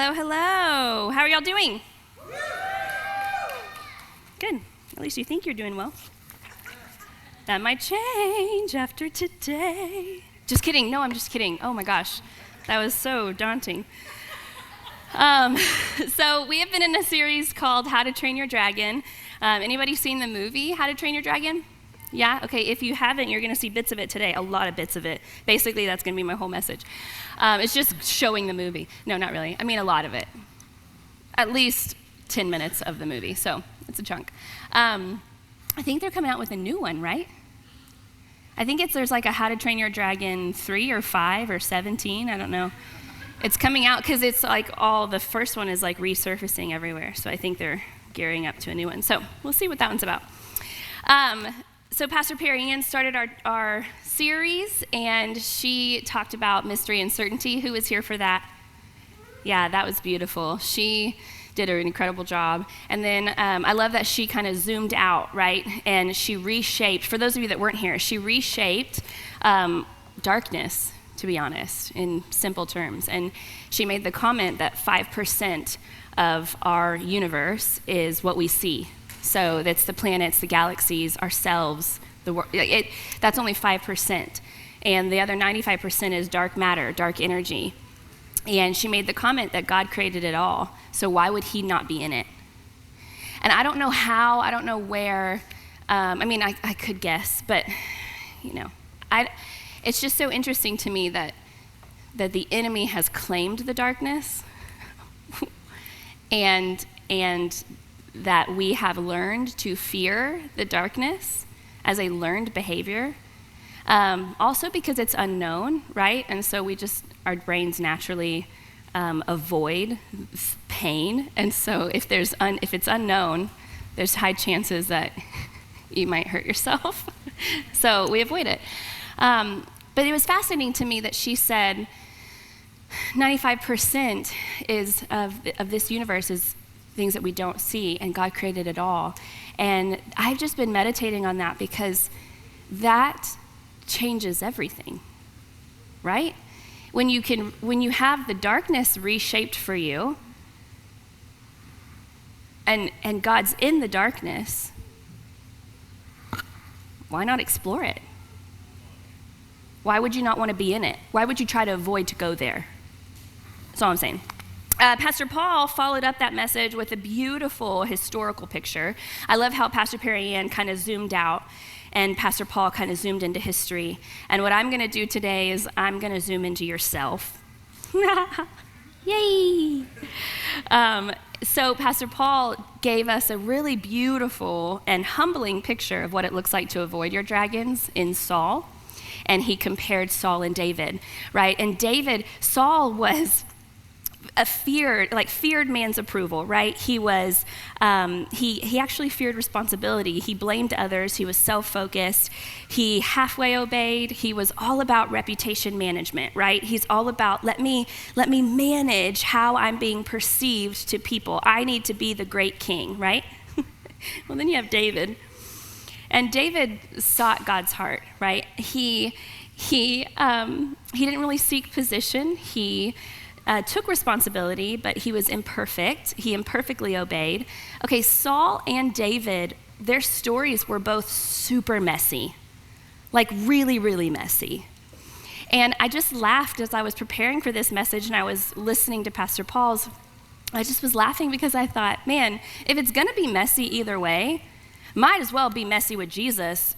Hello, hello. How are y'all doing? Good. At least you think you're doing well. That might change after today. Just kidding. No, I'm just kidding. Oh my gosh. That was so daunting. So we have been in a series called How to Train Your Dragon. Anybody seen the movie How to Train Your Dragon? Yeah? Okay, if you haven't, you're going to see bits of it today, a lot of bits of it. Basically, that's going to be my whole message. It's just showing the movie. No, not really. I mean, a lot of it. At least 10 minutes of the movie, so it's a chunk. I think they're coming out with a new one, right? I think there's like a How to Train Your Dragon 3 or 5 or 17, I don't know. It's coming out because it's like the first one is like resurfacing everywhere, so I think they're gearing up to a new one. So we'll see what that one's about. So Pastor Perry Ann started our series, and she talked about mystery and certainty. Who was here for that? Yeah, that was beautiful. She did an incredible job. And then I love that she kind of zoomed out, right? And she reshaped, for those of you that weren't here, she reshaped darkness, to be honest, in simple terms. And she made the comment that 5% of our universe is what we see. So that's the planets, the galaxies, ourselves, the world. That's only 5%. And the other 95% is dark matter, dark energy. And she made the comment that God created it all, so why would he not be in it? And I don't know how, I don't know where. I could guess, but, it's just so interesting to me that the enemy has claimed the darkness and that we have learned to fear the darkness as a learned behavior. Also because it's unknown, right? And so our brains naturally avoid pain. And so if it's unknown, there's high chances that you might hurt yourself. So we avoid it. But it was fascinating to me that she said 95% of this universe is things that we don't see, and God created it all. And I've just been meditating on that because that changes everything, right? When you have the darkness reshaped for you, and God's in the darkness, why not explore it? Why would you not want to be in it? Why would you try to avoid to go there? That's all I'm saying. Pastor Paul followed up that message with a beautiful historical picture. I love how Pastor Perry Ann kind of zoomed out and Pastor Paul kind of zoomed into history. And what I'm going to do today is I'm going to zoom into yourself. Yay! So Pastor Paul gave us a really beautiful and humbling picture of what it looks like to avoid your dragons in Saul. And he compared Saul and David, right? And Saul was feared man's approval, right? He was, he actually feared responsibility. He blamed others. He was self-focused. He halfway obeyed. He was all about reputation management, right? He's all about, let me manage how I'm being perceived to people. I need to be the great king, right? Well, then you have David. And David sought God's heart, right? He didn't really seek position. He took responsibility, but he was imperfect. He imperfectly obeyed. Okay, Saul and David, their stories were both super messy, like really, really messy. And I just laughed as I was preparing for this message and I was listening to Pastor Paul's. I just was laughing because I thought, man, if it's going to be messy either way, might as well be messy with Jesus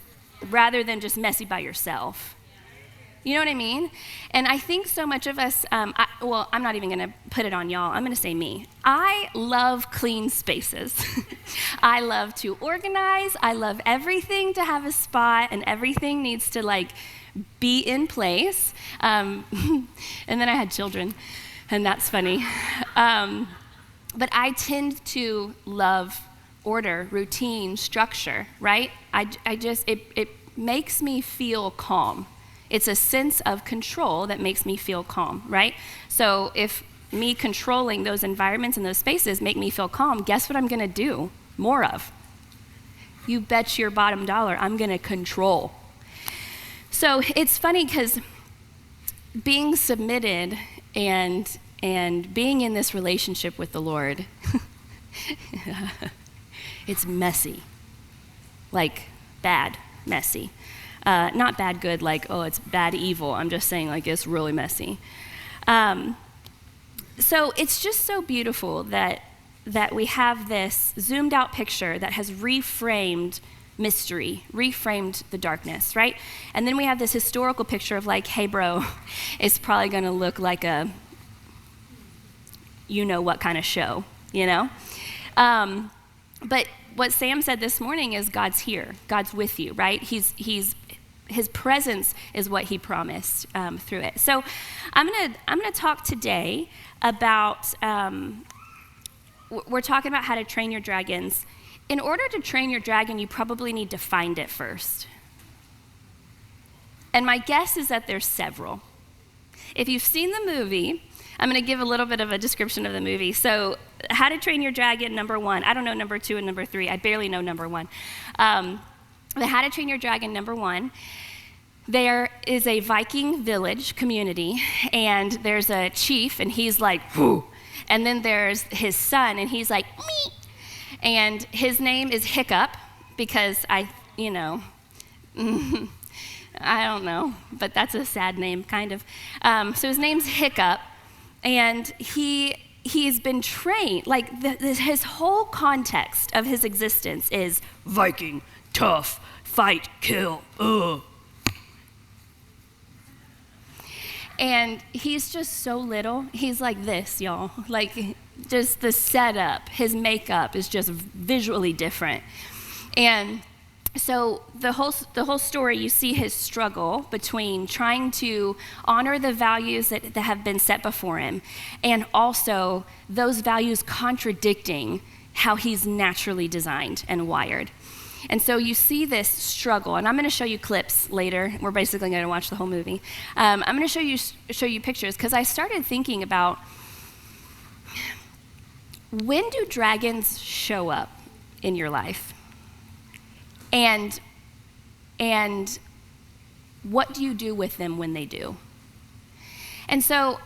rather than just messy by yourself. You know what I mean? And I think so much of us, I'm not even going to put it on y'all. I'm going to say me. I love clean spaces. I love to organize. I love everything to have a spot, and everything needs to be in place. And then I had children, and that's funny. But I tend to love order, routine, structure, right? It makes me feel calm. It's a sense of control that makes me feel calm, right? So if me controlling those environments and those spaces make me feel calm, guess what I'm going to do more of? You bet your bottom dollar I'm going to control. So it's funny because being submitted and And being in this relationship with the Lord, it's messy. Like bad, messy. Not bad good, like, oh, it's bad evil. I'm just saying, like, it's really messy. So it's just so beautiful that we have this zoomed out picture that has reframed mystery, reframed the darkness, right? And then we have this historical picture of like, hey, bro, it's probably going to look like a you know what kind of show, you know? But what Sam said this morning is God's here. God's with you, right? His presence is what he promised through it. So I'm gonna talk today about, we're talking about how to train your dragons. In order to train your dragon, you probably need to find it first. And my guess is that there's several. If you've seen the movie, I'm going to give a little bit of a description of the movie. So, How to Train Your Dragon, number 1. I don't know number 2 and number 3. I barely know number 1. The How to Train Your Dragon, number 1. There is a Viking village community, and there's a chief, and he's like, whoo. And then there's his son, and he's like, me. And his name is Hiccup, because I don't know, but that's a sad name, kind of. So his name's Hiccup, and he's been trained, like his whole context of his existence is Viking, tough, fight, kill, ugh. And he's just so little. He's like this, y'all. Like, just the setup, his makeup is just visually different. And so the whole story, you see his struggle between trying to honor the values that have been set before him, and also those values contradicting how he's naturally designed and wired. And so you see this struggle, and I'm going to show you clips later. We're basically going to watch the whole movie. I'm going to show you pictures, because I started thinking about, when do dragons show up in your life? And what do you do with them when they do? And so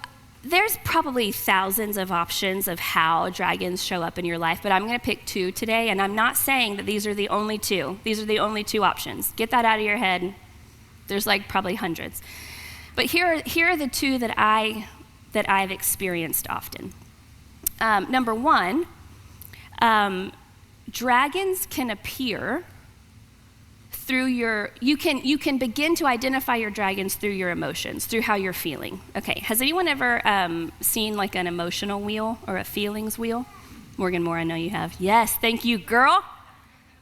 there's probably thousands of options of how dragons show up in your life, but I'm going to pick 2 today, and I'm not saying that these are the only 2. These are the only 2 options. Get that out of your head. There's like probably hundreds. But here are the 2 that I've experienced often. Number 1, dragons can appear through you can begin to identify your dragons through your emotions, through how you're feeling. Okay, has anyone ever seen like an emotional wheel or a feelings wheel? Morgan Moore, I know you have. Yes, thank you, girl.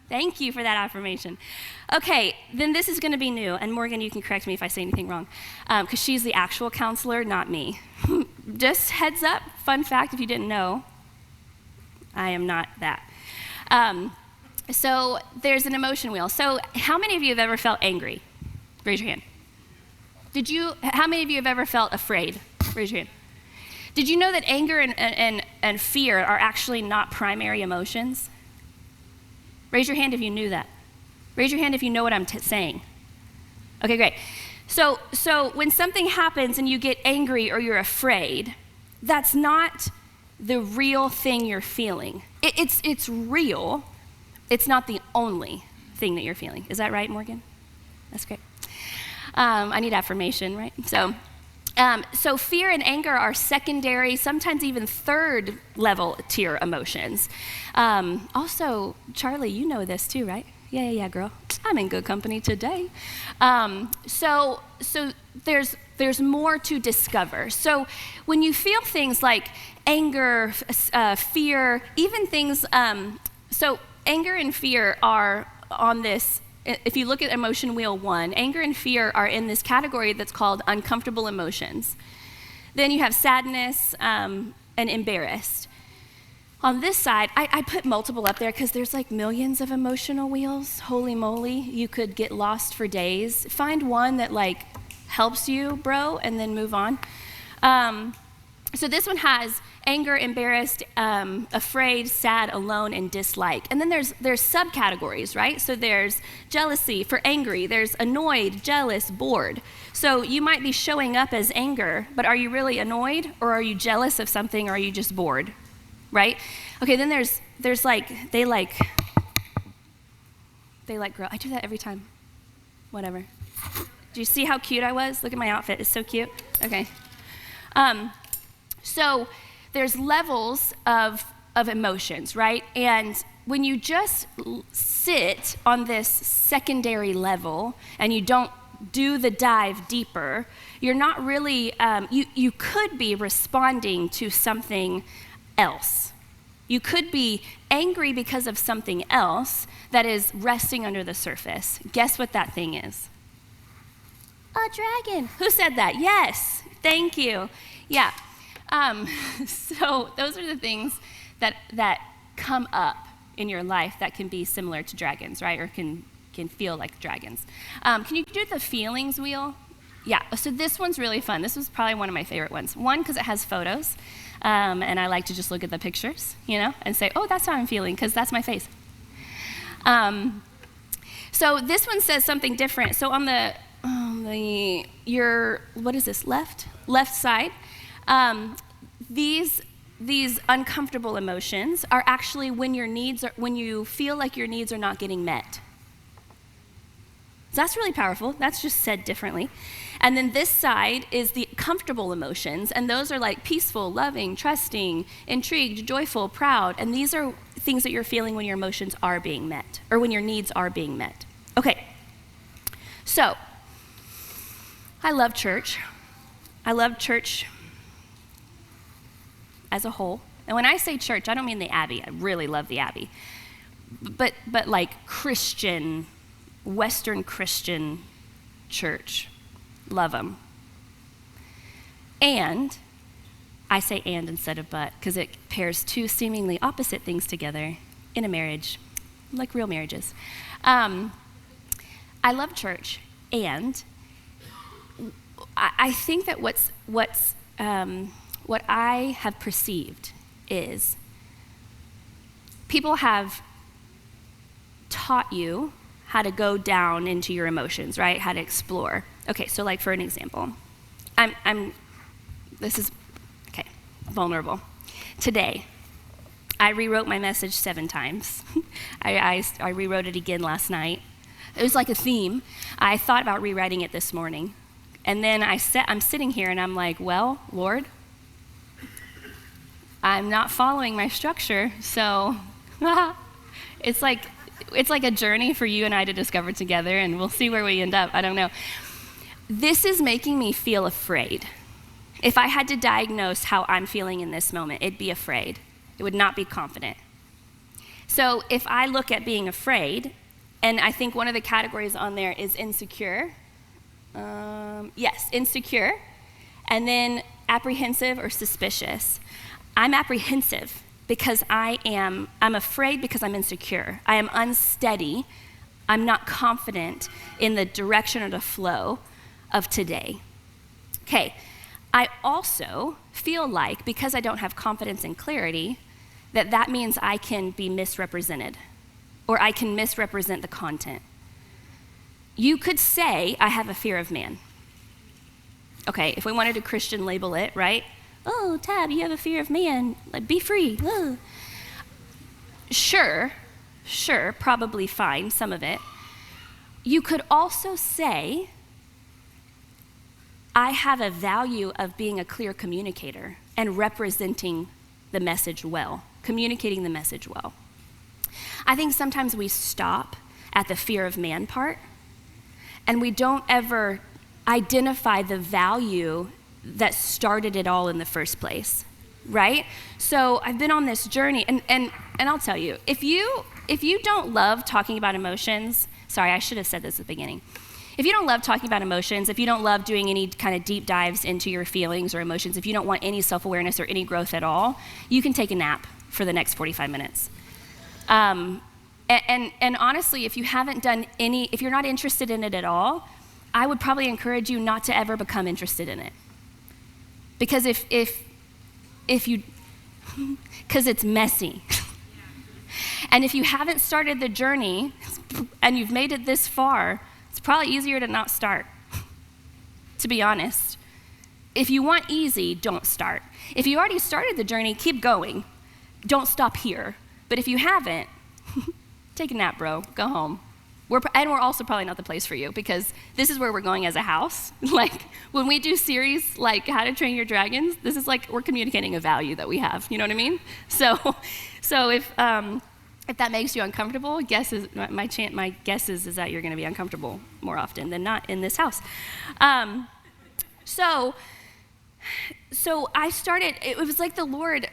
Thank you for that affirmation. Okay, then this is going to be new, and Morgan, you can correct me if I say anything wrong, because she's the actual counselor, not me. Just heads up, fun fact if you didn't know, I am not that. So there's an emotion wheel. So how many of you have ever felt angry? Raise your hand. How many of you have ever felt afraid? Raise your hand. Did you know that anger and fear are actually not primary emotions? Raise your hand if you knew that. Raise your hand if you know what I'm saying. Okay, great. So when something happens and you get angry or you're afraid, that's not the real thing you're feeling. It's real. It's not the only thing that you're feeling. Is that right, Morgan? That's great. I need affirmation, right? So fear and anger are secondary, sometimes even third level tier emotions. Also, Charlie, you know this too, right? Yeah, girl. I'm in good company today. So there's more to discover. So when you feel things like anger, fear, even things, so anger and fear are on this, if you look at emotion wheel 1, anger and fear are in this category that's called uncomfortable emotions. Then you have sadness and embarrassed. On this side, I put multiple up there because there's like millions of emotional wheels. Holy moly, you could get lost for days. Find one that like helps you, bro, and then move on. So this one has anger, embarrassed, afraid, sad, alone, and dislike. And then there's subcategories, right? So there's jealousy for angry. There's annoyed, jealous, bored. So you might be showing up as anger, but are you really annoyed, or are you jealous of something, or are you just bored, right? Okay, then there's like, they like girl. I do that every time. Whatever. Do you see how cute I was? Look at my outfit. It's so cute. Okay. So there's levels of emotions, right? And when you just sit on this secondary level and you don't do the dive deeper, you're not really, you could be responding to something else. You could be angry because of something else that is resting under the surface. Guess what that thing is? A dragon. Who said that? Yes. Thank you. Yeah. So those are the things that come up in your life that can be similar to dragons, right? Or can feel like dragons. Can you do the feelings wheel? Yeah, so this one's really fun. This was probably one of my favorite ones. One, because it has photos, and I like to just look at the pictures, and say, oh, that's how I'm feeling, because that's my face. So this one says something different. So on your what is this, left side, these uncomfortable emotions are actually when you feel like your needs are not getting met. So that's really powerful. That's just said differently. And then this side is the comfortable emotions, and those are like peaceful, loving, trusting, intrigued, joyful, proud, and these are things that you're feeling when your emotions are being met, or when your needs are being met. Okay, so I love church. I love church as a whole. And when I say church, I don't mean the Abbey. I really love the Abbey. But like Christian, Western Christian church. Love them. And, I say and instead of but, because it pairs two seemingly opposite things together in a marriage, like real marriages. I love church, and I think that what I have perceived is people have taught you how to go down into your emotions, right? How to explore. Okay, so like for an example, this is vulnerable. Today, I rewrote my message 7 times. I rewrote it again last night. It was like a theme. I thought about rewriting it this morning. And then I'm sitting here and I'm like, well, Lord, I'm not following my structure, so it's like a journey for you and I to discover together, and we'll see where we end up. I don't know. This is making me feel afraid. If I had to diagnose how I'm feeling in this moment, it'd be afraid. It would not be confident. So if I look at being afraid, and I think one of the categories on there is insecure. Yes, insecure. And then apprehensive or suspicious. I'm apprehensive because I'm afraid because I'm insecure. I am unsteady. I'm not confident in the direction or the flow of today. Okay, I also feel like because I don't have confidence and clarity, that means I can be misrepresented, or I can misrepresent the content. You could say I have a fear of man. Okay, if we wanted to Christian label it, right? Oh, Tab, you have a fear of man. Like, be free. Ugh. Sure, probably fine, some of it. You could also say, I have a value of being a clear communicator and representing the message well, communicating the message well. I think sometimes we stop at the fear of man part, and we don't ever identify the value that started it all in the first place, right? So I've been on this journey, and I'll tell you, if you don't love talking about emotions, sorry, I should have said this at the beginning. If you don't love talking about emotions, if you don't love doing any kind of deep dives into your feelings or emotions, if you don't want any self-awareness or any growth at all, you can take a nap for the next 45 minutes. And honestly, if you haven't done if you're not interested in it at all, I would probably encourage you not to ever become interested in it. Because if because it's messy. And if you haven't started the journey and you've made it this far, it's probably easier to not start, to be honest. If you want easy, don't start. If you already started the journey, keep going. Don't stop here. But if you haven't, take a nap, bro. Go home. We're also probably not the place for you, because this is where we're going as a house. Like, when we do series like How to Train Your Dragons, this is like we're communicating a value that we have. You know what I mean? So if that makes you uncomfortable, my guess is that you're going to be uncomfortable more often than not in this house. So I started. It was like the Lord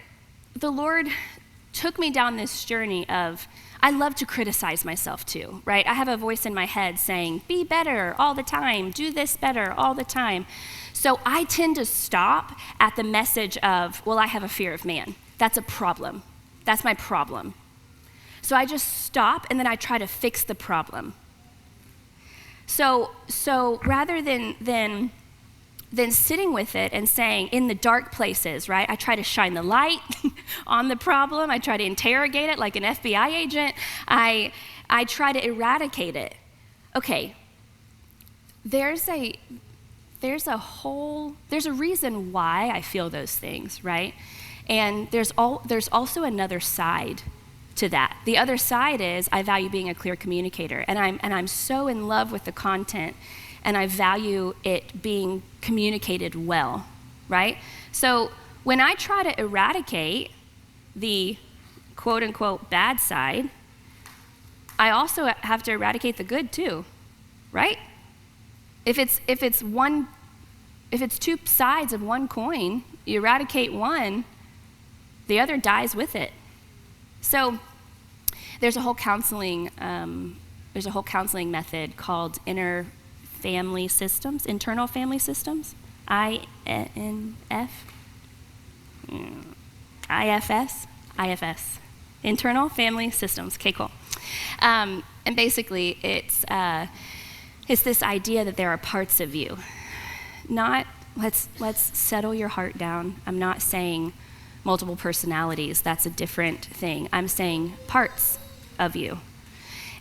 took me down this journey of, I love to criticize myself too, right? I have a voice in my head saying, be better all the time, do this better all the time. So I tend to stop at the message of, well, I have a fear of man. That's a problem. That's my problem. So I just stop and then I try to fix the problem. So rather than sitting with it and saying, in the dark places, right? I try to shine the light on the problem. I try to interrogate it like an FBI agent. I try to eradicate it. Okay, there's a reason why I feel those things, right? And there's also another side to that. The other side is I value being a clear communicator, and I'm so in love with the content, and I value it being communicated well, right? So when I try to eradicate the quote unquote bad side, I also have to eradicate the good too, right? If it's two sides of one coin, you eradicate one, the other dies with it. So there's a whole counseling method called internal family systems, IFS, internal family systems. Okay, cool. And basically, it's this idea that there are parts of you. Not let's settle your heart down. I'm not saying multiple personalities. That's a different thing. I'm saying parts of you.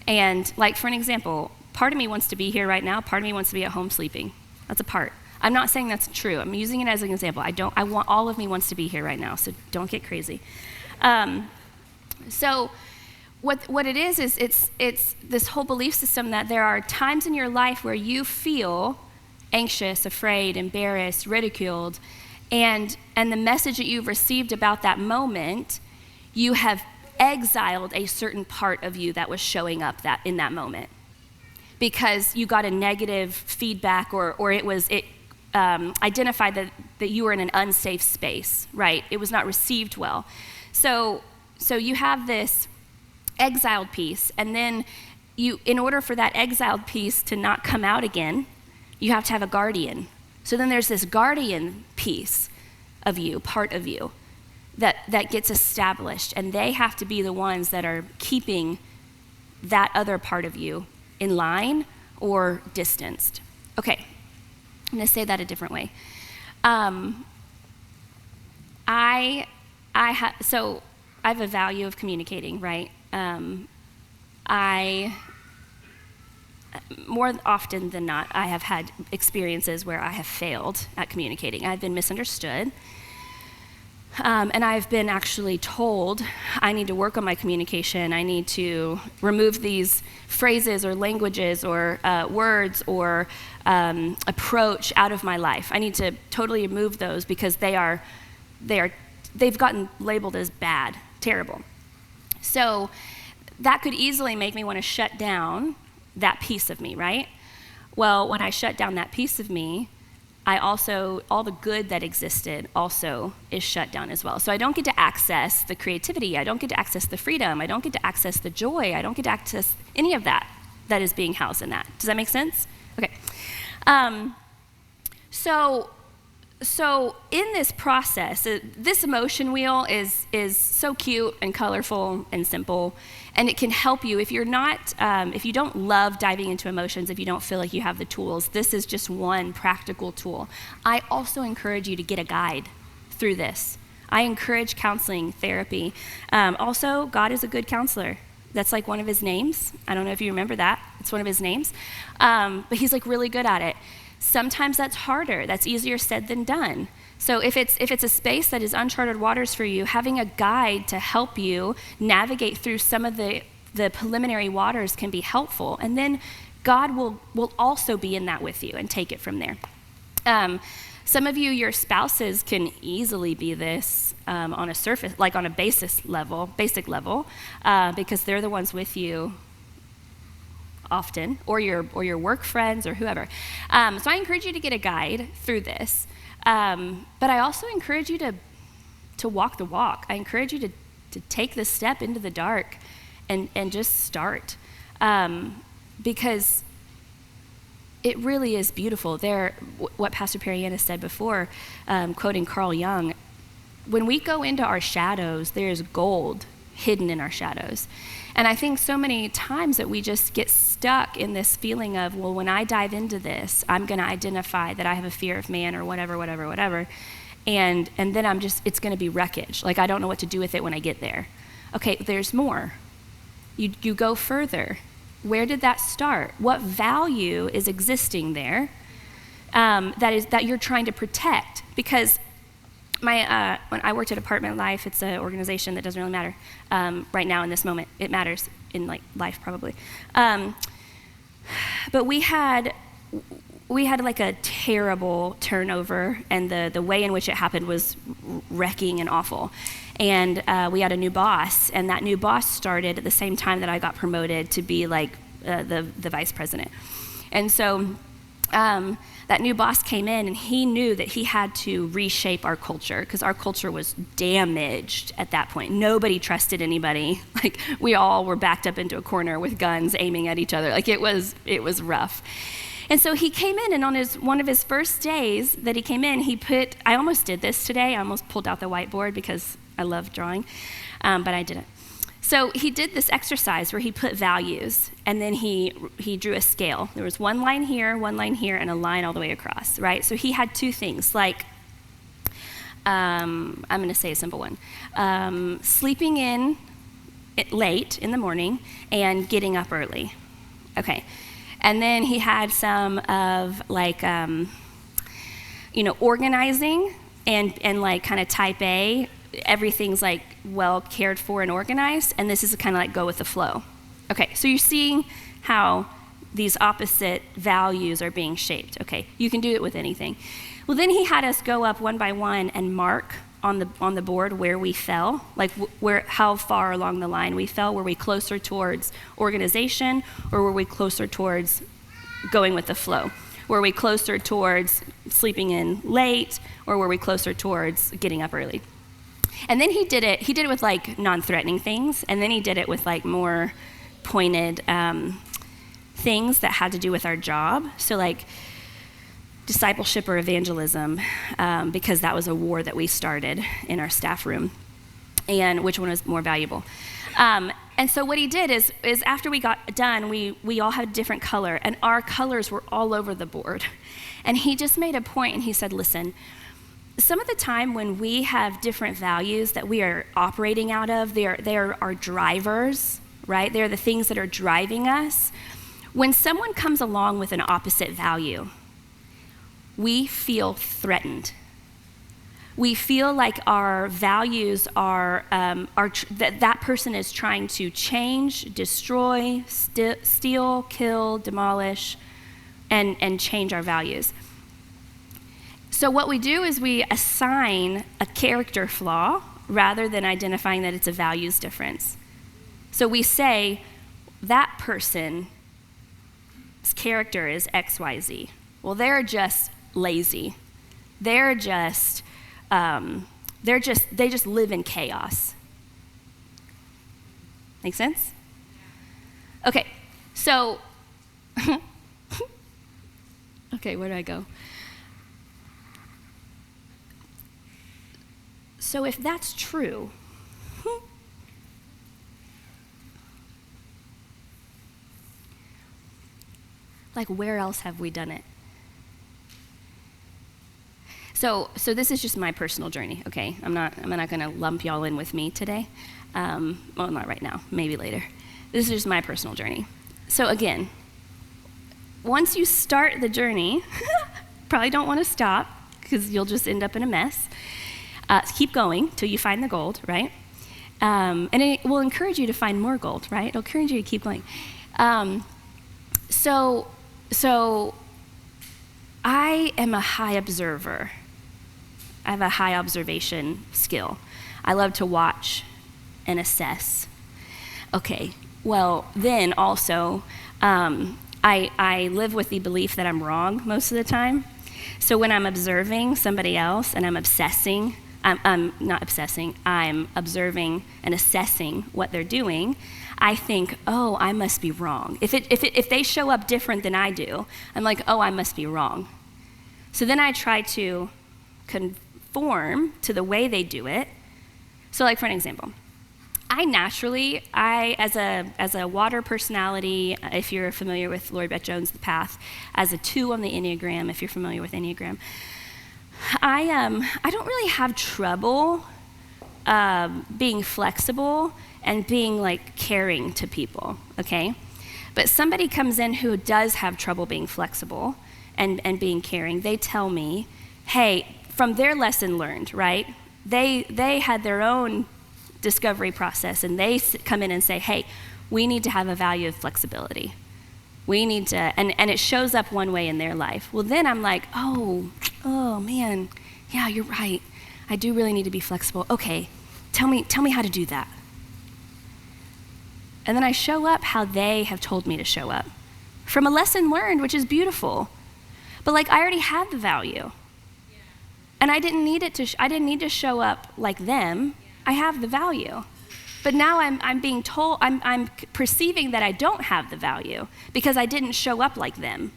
And like, for an example, part of me wants to be here right now. Part of me wants to be at home sleeping. That's a part. I'm not saying that's true. I'm using it as an example. I want all of me wants to be here right now, so don't get crazy. So what it is it's this whole belief system that there are times in your life where you feel anxious, afraid, embarrassed, ridiculed, and the message that you've received about that moment, you have exiled a certain part of you that was showing up in that moment, because you got a negative feedback or it identified that you were in an unsafe space, right? It was not received well. So you have this exiled piece, and then in order for that exiled piece to not come out again, you have to have a guardian. So then there's this guardian piece of you, part of you, that gets established, and they have to be the ones that are keeping that other part of you in line or distanced. Okay, I'm gonna say that a different way. I have a value of communicating, right? More often than not, I have had experiences where I have failed at communicating. I've been misunderstood, and I've been actually told I need to work on my communication. I need to remove these phrases or languages or words or approach out of my life. I need to totally remove those because they've gotten labeled as bad, terrible. So that could easily make me want to shut down that piece of me, right? Well, when I shut down that piece of me, all the good that existed also is shut down as well. So I don't get to access the creativity, I don't get to access the freedom, I don't get to access the joy, I don't get to access any of that is being housed in that. Does that make sense? Okay. So in this process, this emotion wheel is so cute and colorful and simple, and it can help you if you don't love diving into emotions, if you don't feel like you have the tools. This is just one practical tool. I also encourage you to get a guide through this. I encourage counseling, therapy. Also, God is a good counselor. That's like one of his names. I don't know if you remember that. It's one of his names. But he's like really good at it. Sometimes that's harder. That's easier said than done. So if it's a space that is uncharted waters for you, having a guide to help you navigate through some of the preliminary waters can be helpful. And then God will also be in that with you and take it from there. Some of you, your spouses can easily be this on a surface, like on a basic level, because they're the ones with you often, or your work friends or whoever. So I encourage you to get a guide through this, but I also encourage you to walk the walk. I encourage you to take the step into the dark and just start, because it really is beautiful. What Pastor Periana said before, quoting Carl Jung, when we go into our shadows, there's gold hidden in our shadows. And I think so many times that we just get stuck in this feeling of, well, when I dive into this, I'm going to identify that I have a fear of man or whatever. And then it's going to be wreckage. Like, I don't know what to do with it when I get there. Okay, there's more. You go further. Where did that start? What value is existing there that you're trying to protect? Because when I worked at Apartment Life, it's an organization that doesn't really matter right now in this moment. It matters in like life probably. But we had like a terrible turnover, and the way in which it happened was wrecking and awful. And we had a new boss, and that new boss started at the same time that I got promoted to be like the vice president. And so that new boss came in, and he knew that he had to reshape our culture, because our culture was damaged at that point. Nobody trusted anybody. Like, we all were backed up into a corner with guns aiming at each other. Like, it was rough. And so he came in, and on one of his first days that he came in, I almost did this today. I almost pulled out the whiteboard because I love drawing, but I didn't. So he did this exercise where he put values, and then he drew a scale. There was one line here, and a line all the way across, right? So he had two things, like, I'm going to say a simple one, sleeping in late in the morning and getting up early. Okay. And then he had some of like, organizing and like kind of type A. Everything's like well cared for and organized, and this is kind of like go with the flow. Okay, so you're seeing how these opposite values are being shaped. Okay, you can do it with anything. Well, then he had us go up one by one and mark on the board where we fell, like how far along the line we fell. Were we closer towards organization, or were we closer towards going with the flow? Were we closer towards sleeping in late, or were we closer towards getting up early? And then he did it with like non-threatening things, and then he did it with like more pointed things that had to do with our job. So like discipleship or evangelism, because that was a war that we started in our staff room, and which one was more valuable. And so what he did is after we got done, we all had a different color, and our colors were all over the board. And he just made a point, and he said, listen, some of the time when we have different values that we are operating out of, they are our drivers, right? They're the things that are driving us. When someone comes along with an opposite value, we feel threatened. We feel like our values are that person is trying to change, destroy, steal, kill, demolish, and change our values. So what we do is we assign a character flaw rather than identifying that it's a values difference. So we say that person's character is XYZ. Well, they're just lazy. They just live in chaos. Make sense? Okay, so, okay, where do I go? So if that's true, like where else have we done it? So this is just my personal journey, okay? I'm not going to lump y'all in with me today. Well, not right now, maybe later. This is just my personal journey. So again, once you start the journey, probably don't want to stop because you'll just end up in a mess. Keep going till you find the gold, right? And it will encourage you to find more gold, right? It'll encourage you to keep going. So I am a high observer. I have a high observation skill. I love to watch and assess. Okay, well, then also, I live with the belief that I'm wrong most of the time. So when I'm observing somebody else and I'm obsessing, I'm not obsessing, I'm observing and assessing what they're doing, I think, oh, I must be wrong. If they show up different than I do, I'm like, oh, I must be wrong. So then I try to conform to the way they do it. So like for an example, as a water personality, if you're familiar with Lori Beth Jones' The Path, as a 2 on the Enneagram, if you're familiar with Enneagram, I don't really have trouble being flexible and being like caring to people, okay? But somebody comes in who does have trouble being flexible and being caring, they tell me, hey, from their lesson learned, right? They had their own discovery process, and they come in and say, hey, we need to have a value of flexibility. We need to, and it shows up one way in their life. Well, then I'm like, oh man, yeah, you're right. I do really need to be flexible. Okay, tell me how to do that. And then I show up how they have told me to show up. From a lesson learned, which is beautiful. But like, I already had the value. And I didn't need to show up like them. I have the value. But now I'm being told, I'm perceiving that I don't have the value because I didn't show up like them.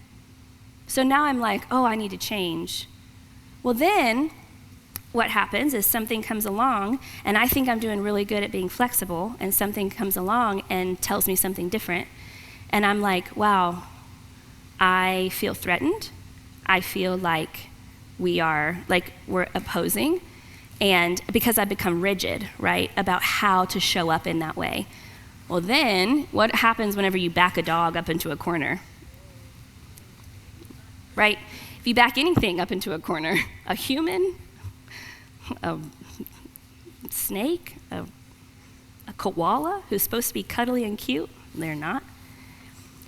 So now I'm like, oh, I need to change. Well, then what happens is something comes along and I think I'm doing really good at being flexible, and something comes along and tells me something different. And I'm like, wow, I feel threatened. I feel like we're opposing. And because I've become rigid, right, about how to show up in that way. Well, then what happens whenever you back a dog up into a corner? Right? If you back anything up into a corner, a human, a snake, a koala who's supposed to be cuddly and cute, they're not.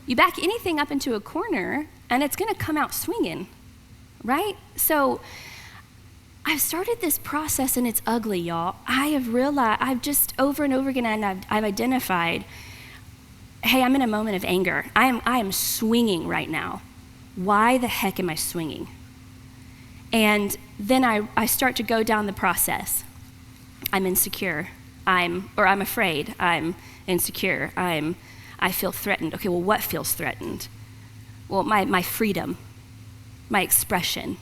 You back anything up into a corner and it's going to come out swinging, right? So I've started this process and it's ugly, y'all. I have realized, I've just over and over again, and I've identified, hey, I'm in a moment of anger. I am swinging right now. Why the heck am I swinging? And then I start to go down the process. I'm insecure. I'm afraid. I'm insecure. I feel threatened. Okay, well, what feels threatened? Well, my freedom, my expression,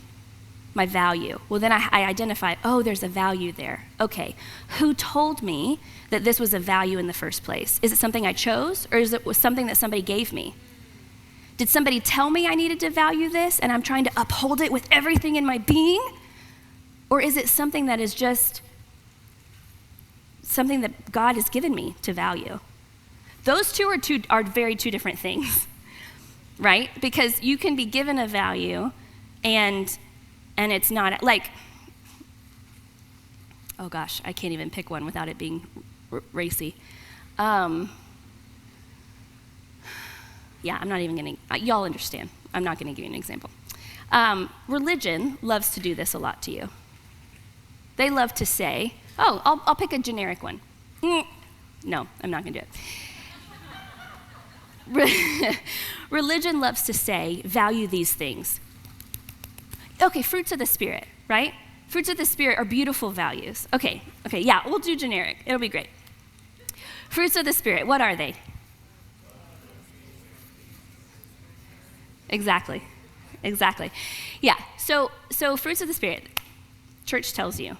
my value. Well, then I identify, oh, there's a value there. Okay, who told me that this was a value in the first place? Is it something I chose, or is it something that somebody gave me? Did somebody tell me I needed to value this, and I'm trying to uphold it with everything in my being? Or is it something that is just something that God has given me to value? Those two are very two different things, right? Because you can be given a value and it's not, like, oh gosh, I can't even pick one without it being racy. Yeah, I'm not even going to, y'all understand. I'm not going to give you an example. Religion loves to do this a lot to you. They love to say, oh, I'll pick a generic one. No, I'm not going to do it. Religion loves to say, value these things. Okay, fruits of the Spirit, right? Fruits of the Spirit are beautiful values. Okay, yeah, we'll do generic. It'll be great. Fruits of the Spirit, what are they? Exactly. Yeah, so fruits of the Spirit, church tells you,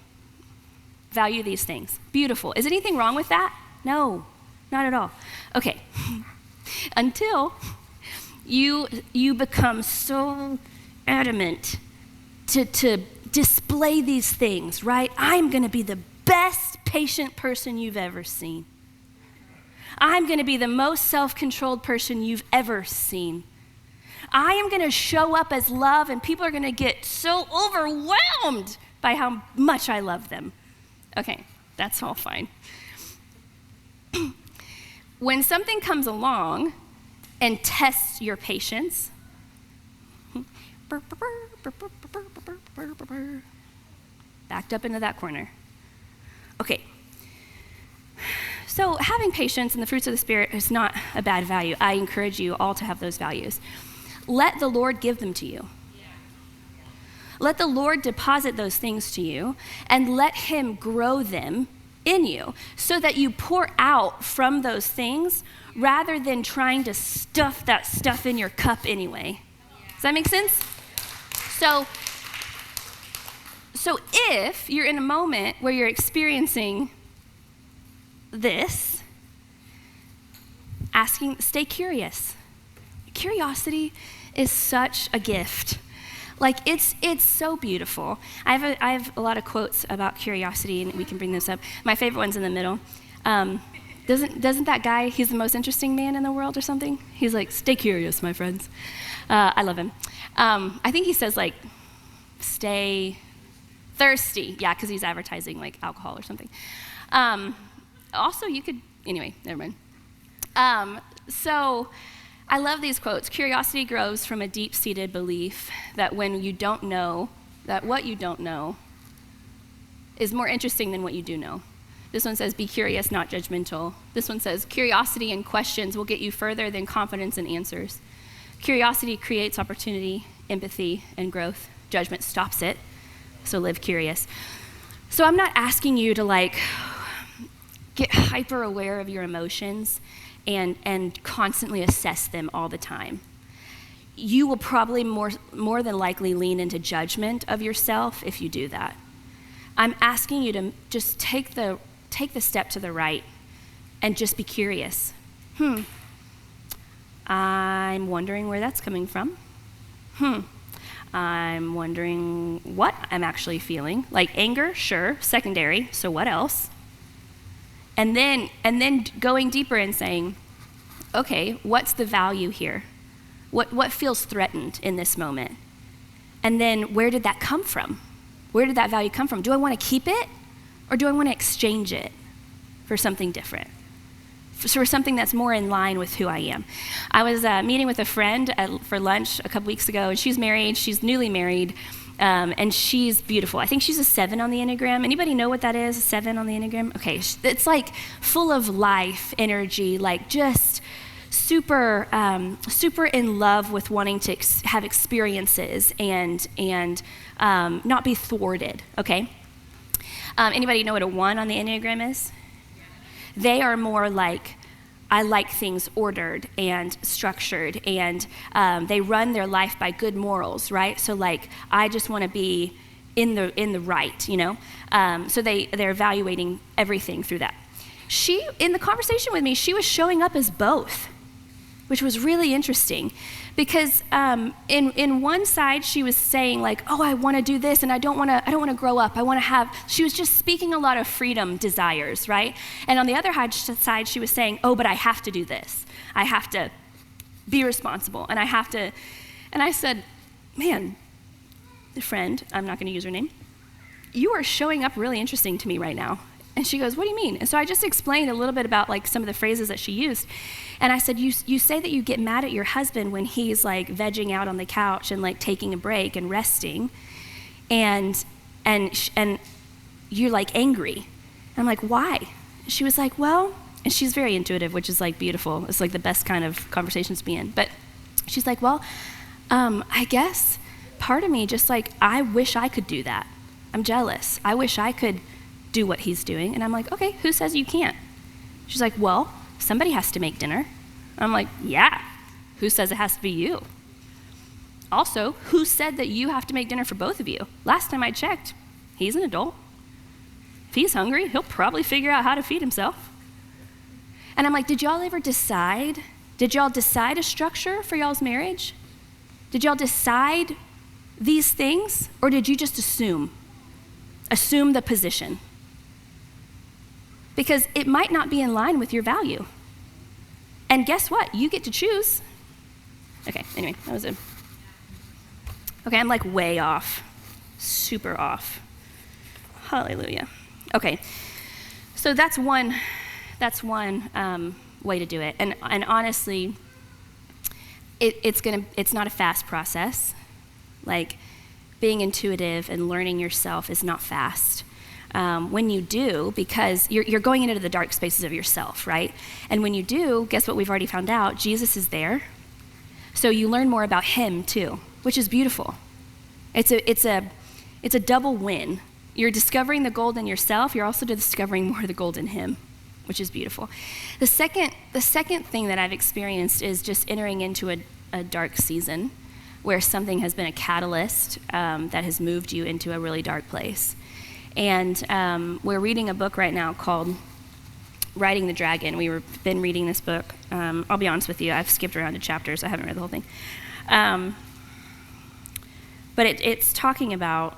value these things. Beautiful. Is anything wrong with that? No, not at all. Okay, until you become so adamant to display these things, right? I'm going to be the best patient person you've ever seen. I'm going to be the most self-controlled person you've ever seen. I am going to show up as love, and people are going to get so overwhelmed by how much I love them. Okay, that's all fine. When something comes along and tests your patience, backed up into that corner. Okay. So having patience and the fruits of the Spirit is not a bad value. I encourage you all to have those values. Let the Lord give them to you. Let the Lord deposit those things to you and let him grow them in you so that you pour out from those things rather than trying to stuff that stuff in your cup anyway. Does that make sense? So if you're in a moment where you're experiencing this, stay curious. Curiosity is such a gift. Like, it's so beautiful. I have a lot of quotes about curiosity, and we can bring this up. My favorite one's in the middle. Doesn't that guy, he's the most interesting man in the world or something? He's like, stay curious, my friends. I love him. I think he says, like, stay thirsty. Yeah, because he's advertising, like, alcohol or something. Also, you could, anyway, never mind. So I love these quotes. Curiosity grows from a deep-seated belief that when you don't know, that what you don't know is more interesting than what you do know. This one says, be curious, not judgmental. This one says, curiosity and questions will get you further than confidence and answers. Curiosity creates opportunity, empathy, and growth. Judgment stops it, so live curious. So I'm not asking you to, like, get hyper aware of your emotions and constantly assess them all the time. You will probably more than likely lean into judgment of yourself if you do that. I'm asking you to just take the step to the right and just be curious. I'm wondering where that's coming from. I'm wondering what I'm actually feeling. Like anger, sure, secondary, so what else? And then going deeper and saying, okay, what's the value here? What feels threatened in this moment? And then where did that come from? Where did that value come from? Do I want to keep it, or do I want to exchange it for something different? For something that's more in line with who I am. I was meeting with a friend for lunch a couple weeks ago, and she's married. She's newly married. And she's beautiful. I think she's a 7 on the Enneagram. Anybody know what that is, a 7 on the Enneagram? Okay, it's like full of life, energy, like just super in love with wanting to have experiences and not be thwarted, okay? Anybody know what a 1 on the Enneagram is? They are more like, I like things ordered and structured, and they run their life by good morals, right? So like, I just want to be in the right, you know? So they're evaluating everything through that. She, in the conversation with me, she was showing up as both, which was really interesting, because in one side she was saying like, oh, I want to do this, and I don't want to grow up. I want to have. She was just speaking a lot of freedom desires, right? And on the other side, she was saying, oh, but I have to do this. I have to be responsible, and I have to. And I said, man, friend, I'm not going to use her name. You are showing up really interesting to me right now. And she goes, what do you mean? And so I just explained a little bit about like some of the phrases that she used. And I said, you say that you get mad at your husband when he's like vegging out on the couch and like taking a break and resting. And you're like angry. And I'm like, why? She was like, well, and she's very intuitive, which is like beautiful. It's like the best kind of conversations to be in. But she's like, well, I guess part of me just like, I wish I could do that. I'm jealous. I wish I could do what he's doing. And I'm like, okay, who says you can't? She's like, well, somebody has to make dinner. I'm like, yeah, who says it has to be you? Also, who said that you have to make dinner for both of you? Last time I checked, he's an adult. If he's hungry, he'll probably figure out how to feed himself. And I'm like, did y'all ever decide? Did y'all decide a structure for y'all's marriage? Did y'all decide these things, or did you just assume the position? Because it might not be in line with your value. And guess what? You get to choose. Okay, anyway, okay, I'm like way off, super off. Hallelujah. Okay, so that's one way to do it. And honestly, it's not a fast process. Like, being intuitive and learning yourself is not fast. When you do, because you're going into the dark spaces of yourself, right? And when you do, guess what we've already found out? Jesus is there. So you learn more about him too, which is beautiful. It's a double win. You're discovering the gold in yourself. You're also discovering more of the gold in him, which is beautiful. The second thing that I've experienced is just entering into a dark season where something has been a catalyst that has moved you into a really dark place. And we're reading a book right now called Riding the Dragon. We've been reading this book. I'll be honest with you, I've skipped around to chapters. I haven't read the whole thing. But it's talking about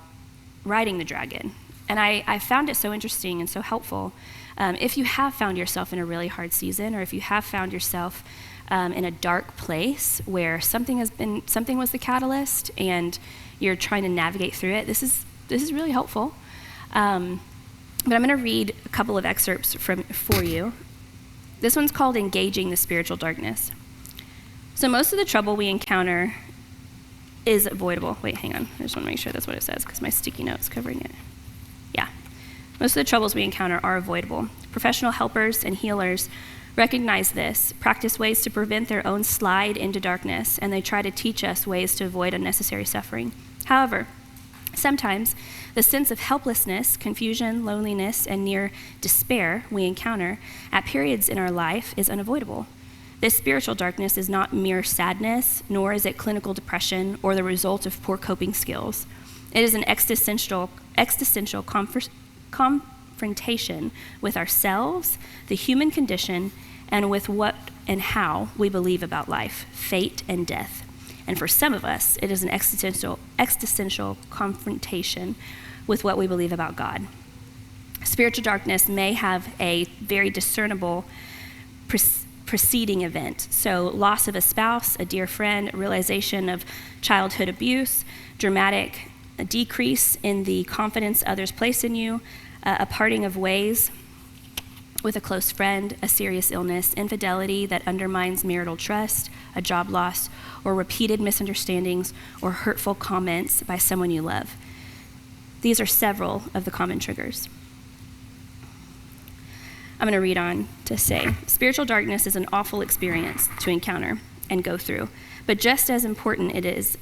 riding the dragon. And I found it so interesting and so helpful. If you have found yourself in a really hard season, or if you have found yourself in a dark place where something was the catalyst and you're trying to navigate through it, this is really helpful. But I'm going to read a couple of excerpts for you. This one's called Engaging the Spiritual Darkness. So most of the trouble we encounter is avoidable. Wait, hang on. I just want to make sure that's what it says because my sticky note's covering it. Yeah. Most of the troubles we encounter are avoidable. Professional helpers and healers recognize this, practice ways to prevent their own slide into darkness, and they try to teach us ways to avoid unnecessary suffering. However, sometimes the sense of helplessness, confusion, loneliness, and near despair we encounter at periods in our life is unavoidable. This spiritual darkness is not mere sadness, nor is it clinical depression or the result of poor coping skills. It is an existential confrontation with ourselves, the human condition, and with what and how we believe about life, fate, and death. And for some of us, it is an existential confrontation with what we believe about God. Spiritual darkness may have a very discernible preceding event. So loss of a spouse, a dear friend, realization of childhood abuse, dramatic decrease in the confidence others place in you, a parting of ways with a close friend, a serious illness, infidelity that undermines marital trust, a job loss, or repeated misunderstandings or hurtful comments by someone you love. These are several of the common triggers. I'm going to read on to say, spiritual darkness is an awful experience to encounter and go through, but just as important, it is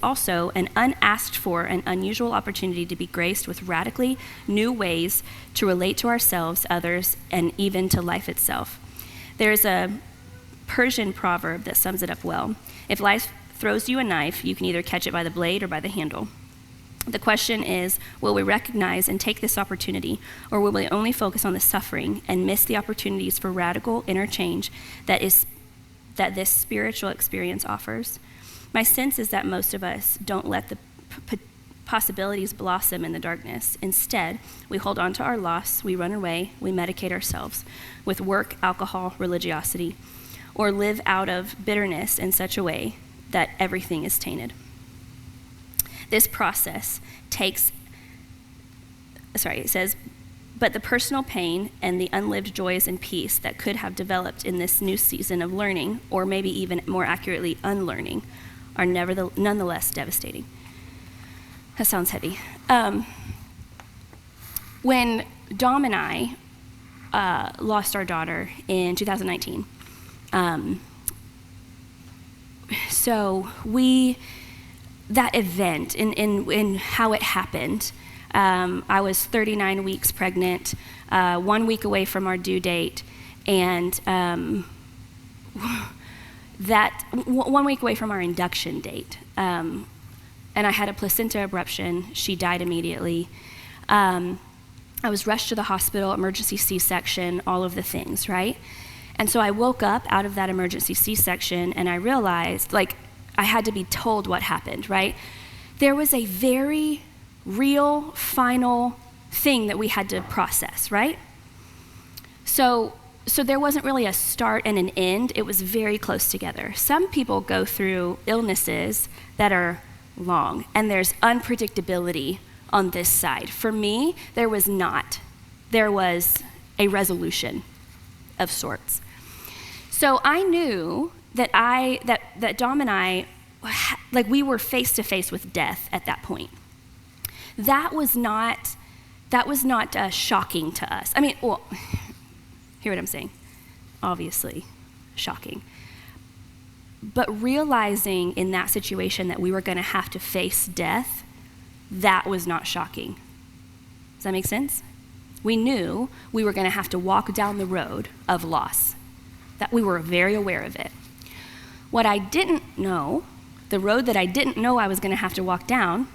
also an unasked for and unusual opportunity to be graced with radically new ways to relate to ourselves, others, and even to life itself. There's a Persian proverb that sums it up well. If life throws you a knife, you can either catch it by the blade or by the handle. The question is, will we recognize and take this opportunity, or will we only focus on the suffering and miss the opportunities for radical inner change that this spiritual experience offers? My sense is that most of us don't let the possibilities blossom in the darkness. Instead, we hold on to our loss, we run away, we medicate ourselves with work, alcohol, religiosity, or live out of bitterness in such a way that everything is tainted. This process it says, but the personal pain and the unlived joys and peace that could have developed in this new season of learning, or maybe even more accurately, unlearning, are nonetheless devastating. That sounds heavy. When Dom and I lost our daughter in 2019, that event in how it happened, I was 39 weeks pregnant, 1 week away from our due date, and that 1 week away from our induction date. And I had a placenta abruption. She died immediately. I was rushed to the hospital, emergency C-section, all of the things, right? And so I woke up out of that emergency C-section, and I realized, I had to be told what happened, right? There was a very real, final thing that we had to process, right? So there wasn't really a start and an end. It was very close together. Some people go through illnesses that are long, and there's unpredictability on this side. For me, there was not. There was a resolution of sorts. So I knew that that Dom and I, like, we were face to face with death at that point. That was not shocking to us. I mean, well, hear what I'm saying? Obviously, shocking. But realizing in that situation that we were going to have to face death, that was not shocking. Does that make sense? We knew we were going to have to walk down the road of loss, that we were very aware of it. What I didn't know, the road that I didn't know I was going to have to walk down,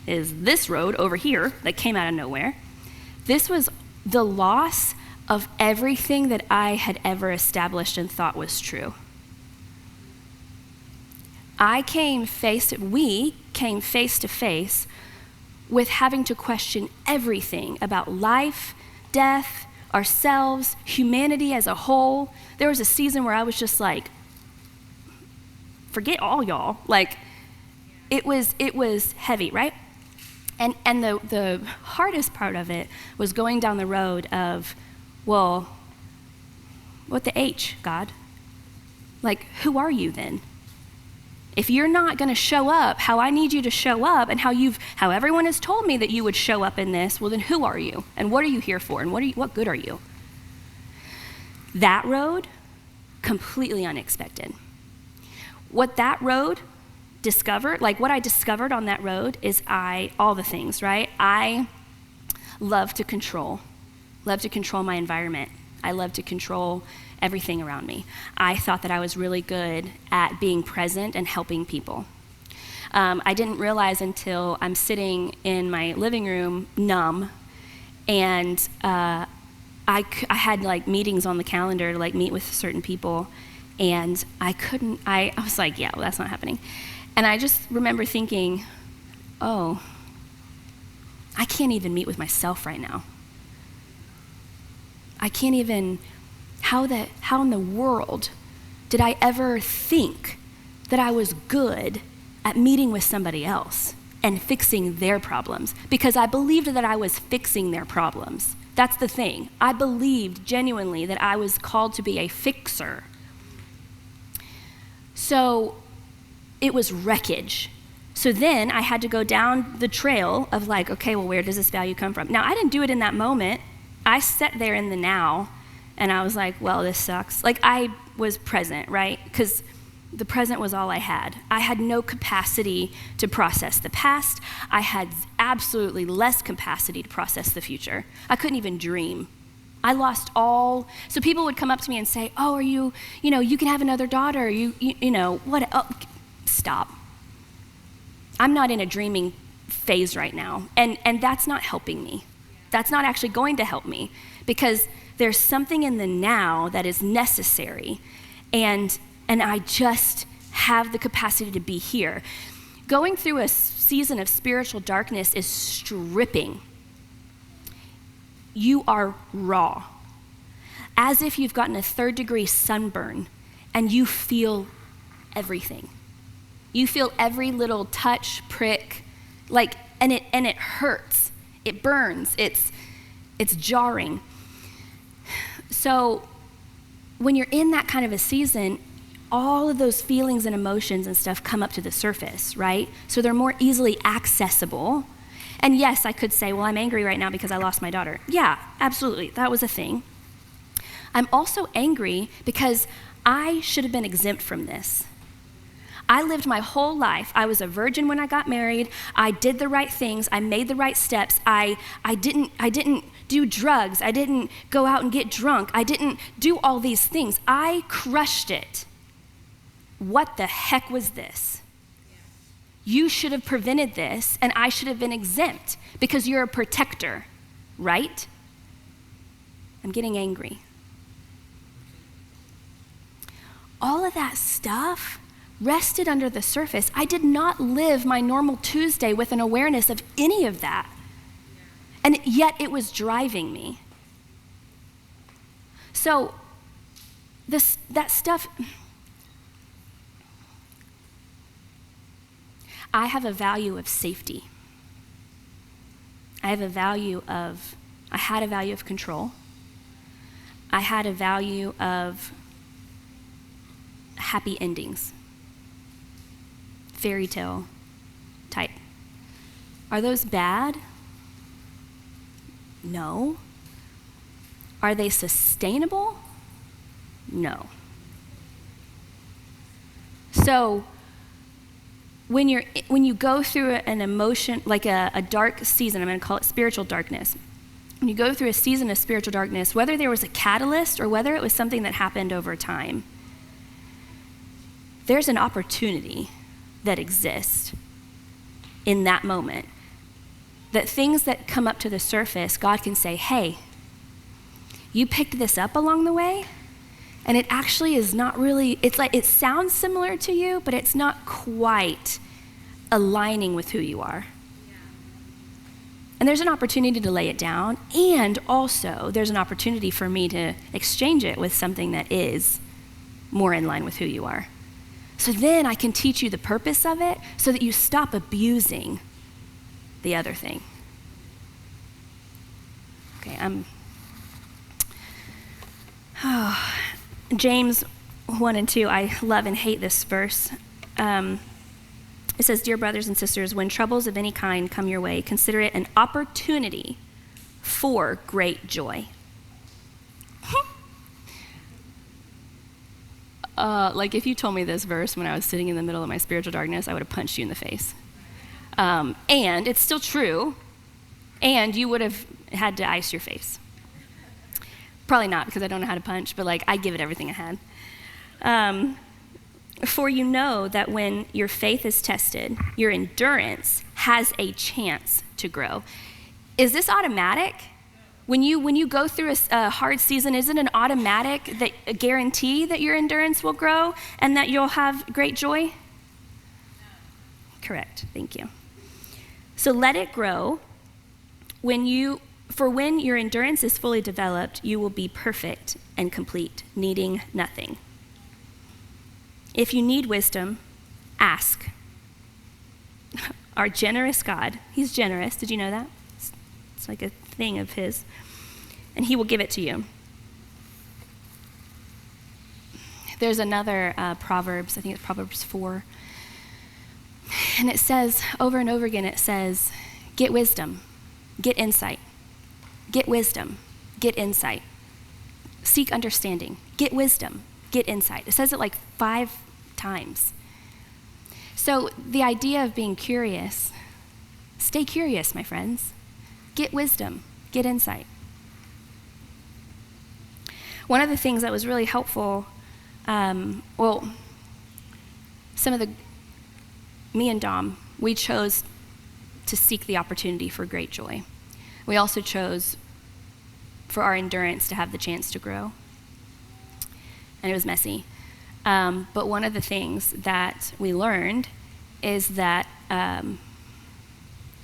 is this road over here that came out of nowhere. This was the loss of everything that I had ever established and thought was true. We came face to face with having to question everything about life, death, ourselves, humanity as a whole. There was a season where I was just like, forget all y'all. Like, it was heavy, right? And the hardest part of it was going down the road of, well, what the H, God? Like, who are you then? If you're not going to show up how I need you to show up and how everyone has told me that you would show up in this, well, then who are you? And what are you here for? And what good are you? That road, completely unexpected. What that road discovered, like what I discovered on that road is all the things, right? I love to control my environment. I love to control everything around me. I thought that I was really good at being present and helping people. I didn't realize until I'm sitting in my living room numb, and I had like meetings on the calendar to like meet with certain people, and I was like, yeah, well, that's not happening. And I just remember thinking, oh, I can't even meet with myself right now. I can't even, how in the world did I ever think that I was good at meeting with somebody else and fixing their problems? Because I believed that I was fixing their problems. That's the thing. I believed genuinely that I was called to be a fixer. So it was wreckage. So then I had to go down the trail of like, okay, well, where does this value come from? Now, I didn't do it in that moment. I sat there in the now, and I was like, well, this sucks. Like, I was present, right? Because the present was all I had. I had no capacity to process the past. I had absolutely less capacity to process the future. I couldn't even dream. I lost all. So people would come up to me and say, oh, are you can have another daughter. What? Oh, stop. I'm not in a dreaming phase right now. And that's not helping me. That's not actually going to help me, because there's something in the now that is necessary, and I just have the capacity to be here. Going through a season of spiritual darkness is stripping. You are raw, as if you've gotten a 3rd-degree sunburn, and you feel everything. You feel every little touch, prick, and it hurts. It burns, it's jarring. So when you're in that kind of a season, all of those feelings and emotions and stuff come up to the surface, right? So they're more easily accessible. And yes, I could say, well, I'm angry right now because I lost my daughter. Yeah, absolutely, that was a thing. I'm also angry because I should have been exempt from this. I lived my whole life. I was a virgin when I got married. I did the right things. I made the right steps. I didn't do drugs. I didn't go out and get drunk. I didn't do all these things. I crushed it. What the heck was this? You should have prevented this, and I should have been exempt because you're a protector, right? I'm getting angry. All of that stuff rested under the surface. I did not live my normal Tuesday with an awareness of any of that. And yet it was driving me. So that stuff, I have a value of safety. I had a value of control. I had a value of happy endings. Fairy tale type. Are those bad? No. Are they sustainable? No. So when you go through an emotion, like a dark season, I'm going to call it spiritual darkness. When you go through a season of spiritual darkness, whether there was a catalyst or whether it was something that happened over time, there's an opportunity that exists in that moment. That things that come up to the surface, God can say, hey, you picked this up along the way, and it actually is not really, it's like it sounds similar to you, but it's not quite aligning with who you are. Yeah. And there's an opportunity to lay it down, and also there's an opportunity for me to exchange it with something that is more in line with who you are. So then I can teach you the purpose of it so that you stop abusing the other thing. Okay, James 1 and 2, I love and hate this verse. It says, "Dear brothers and sisters, when troubles of any kind come your way, consider it an opportunity for great joy." Like if you told me this verse when I was sitting in the middle of my spiritual darkness, I would have punched you in the face. And it's still true, and you would have had to ice your face. Probably not, because I don't know how to punch, but like I give it everything I had. For you know that when your faith is tested, your endurance has a chance to grow. Is this automatic? When you go through a hard season, is it an automatic that a guarantee that your endurance will grow and that you'll have great joy? No. Correct. Thank you. So let it grow. When your endurance is fully developed, you will be perfect and complete, needing nothing. If you need wisdom, ask. Our generous God, he's generous. Did you know that? It's like a thing of his. And he will give it to you. There's another Proverbs, I think it's Proverbs 4. And it says, over and over again, it says, get wisdom, get insight. Get wisdom, get insight. Seek understanding, get wisdom, get insight. It says it like 5 times. So the idea of being curious, stay curious, my friends. Get wisdom, get insight. One of the things that was really helpful, me and Dom, we chose to seek the opportunity for great joy. We also chose for our endurance to have the chance to grow. And it was messy. But one of the things that we learned is that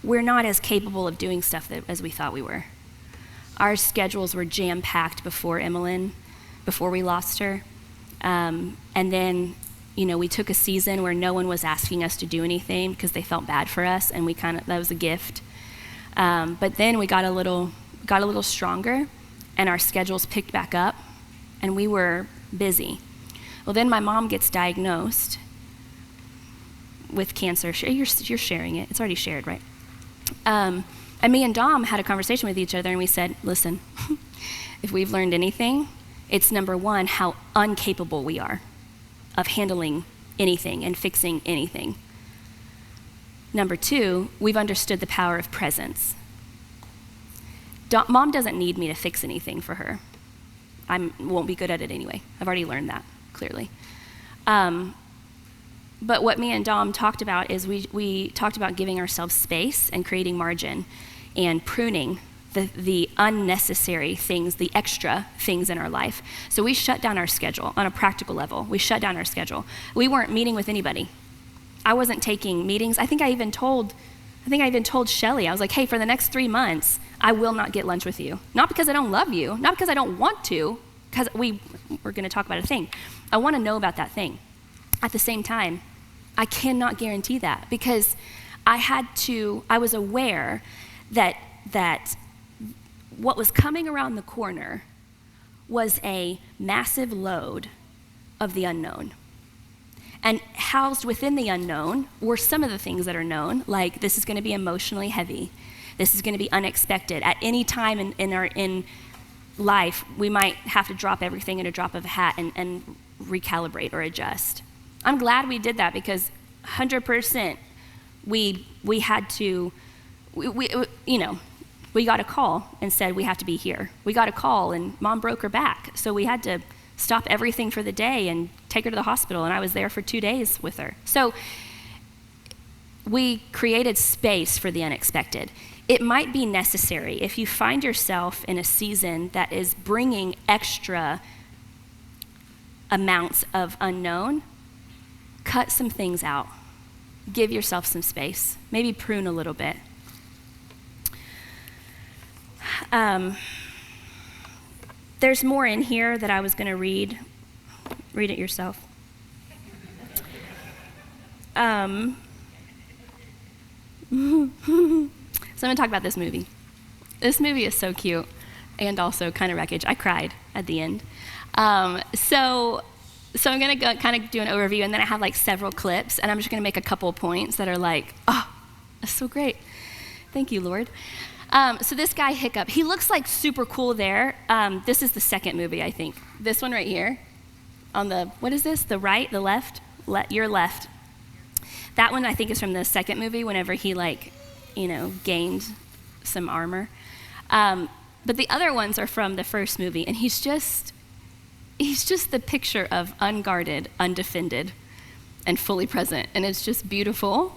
we're not as capable of doing stuff as we thought we were. Our schedules were jam-packed before Emmeline, before we lost her. And then, we took a season where no one was asking us to do anything because they felt bad for us, and that was a gift. But then we got a little stronger, and our schedules picked back up, and we were busy. Well, then my mom gets diagnosed with cancer. You're sharing it. It's already shared, right? And me and Dom had a conversation with each other, and we said, listen, if we've learned anything, it's number one, how incapable we are of handling anything and fixing anything. Number two, we've understood the power of presence. Mom doesn't need me to fix anything for her. I won't be good at it anyway. I've already learned that, clearly. But what me and Dom talked about is we talked about giving ourselves space and creating margin and pruning the unnecessary things, the extra things in our life. So we shut down our schedule on a practical level. We shut down our schedule. We weren't meeting with anybody. I wasn't taking meetings. I think I even told Shelly, I was like, hey, for the next 3 months, I will not get lunch with you. Not because I don't love you, not because I don't want to, because we're going to talk about a thing. I want to know about that thing. At the same time, I cannot guarantee that, because I was aware that what was coming around the corner was a massive load of the unknown. And housed within the unknown were some of the things that are known, like this is going to be emotionally heavy. This is going to be unexpected. At any time in life, we might have to drop everything in a drop of a hat and recalibrate or adjust. I'm glad we did that, because 100% we had to, we got a call and said we have to be here. We got a call and mom broke her back, so we had to stop everything for the day and take her to the hospital, and I was there for 2 days with her. So we created space for the unexpected. It might be necessary if you find yourself in a season that is bringing extra amounts of unknown. Cut some things out. Give yourself some space. Maybe prune a little bit. There's more in here that I was going to read. Read it yourself. So I'm going to talk about this movie. This movie is so cute and also kind of wreckage. I cried at the end. So I'm going to kind of do an overview, and then I have like several clips, and I'm just going to make a couple of points that are like, oh, that's so great. Thank you, Lord. So this guy, Hiccup, he looks like super cool there. This is the second movie, I think. This one right here on the, what is this? The right, the left? Your left. That one I think is from the second movie, whenever he gained some armor. But the other ones are from the first movie, and he's just the picture of unguarded, undefended, and fully present, and it's just beautiful.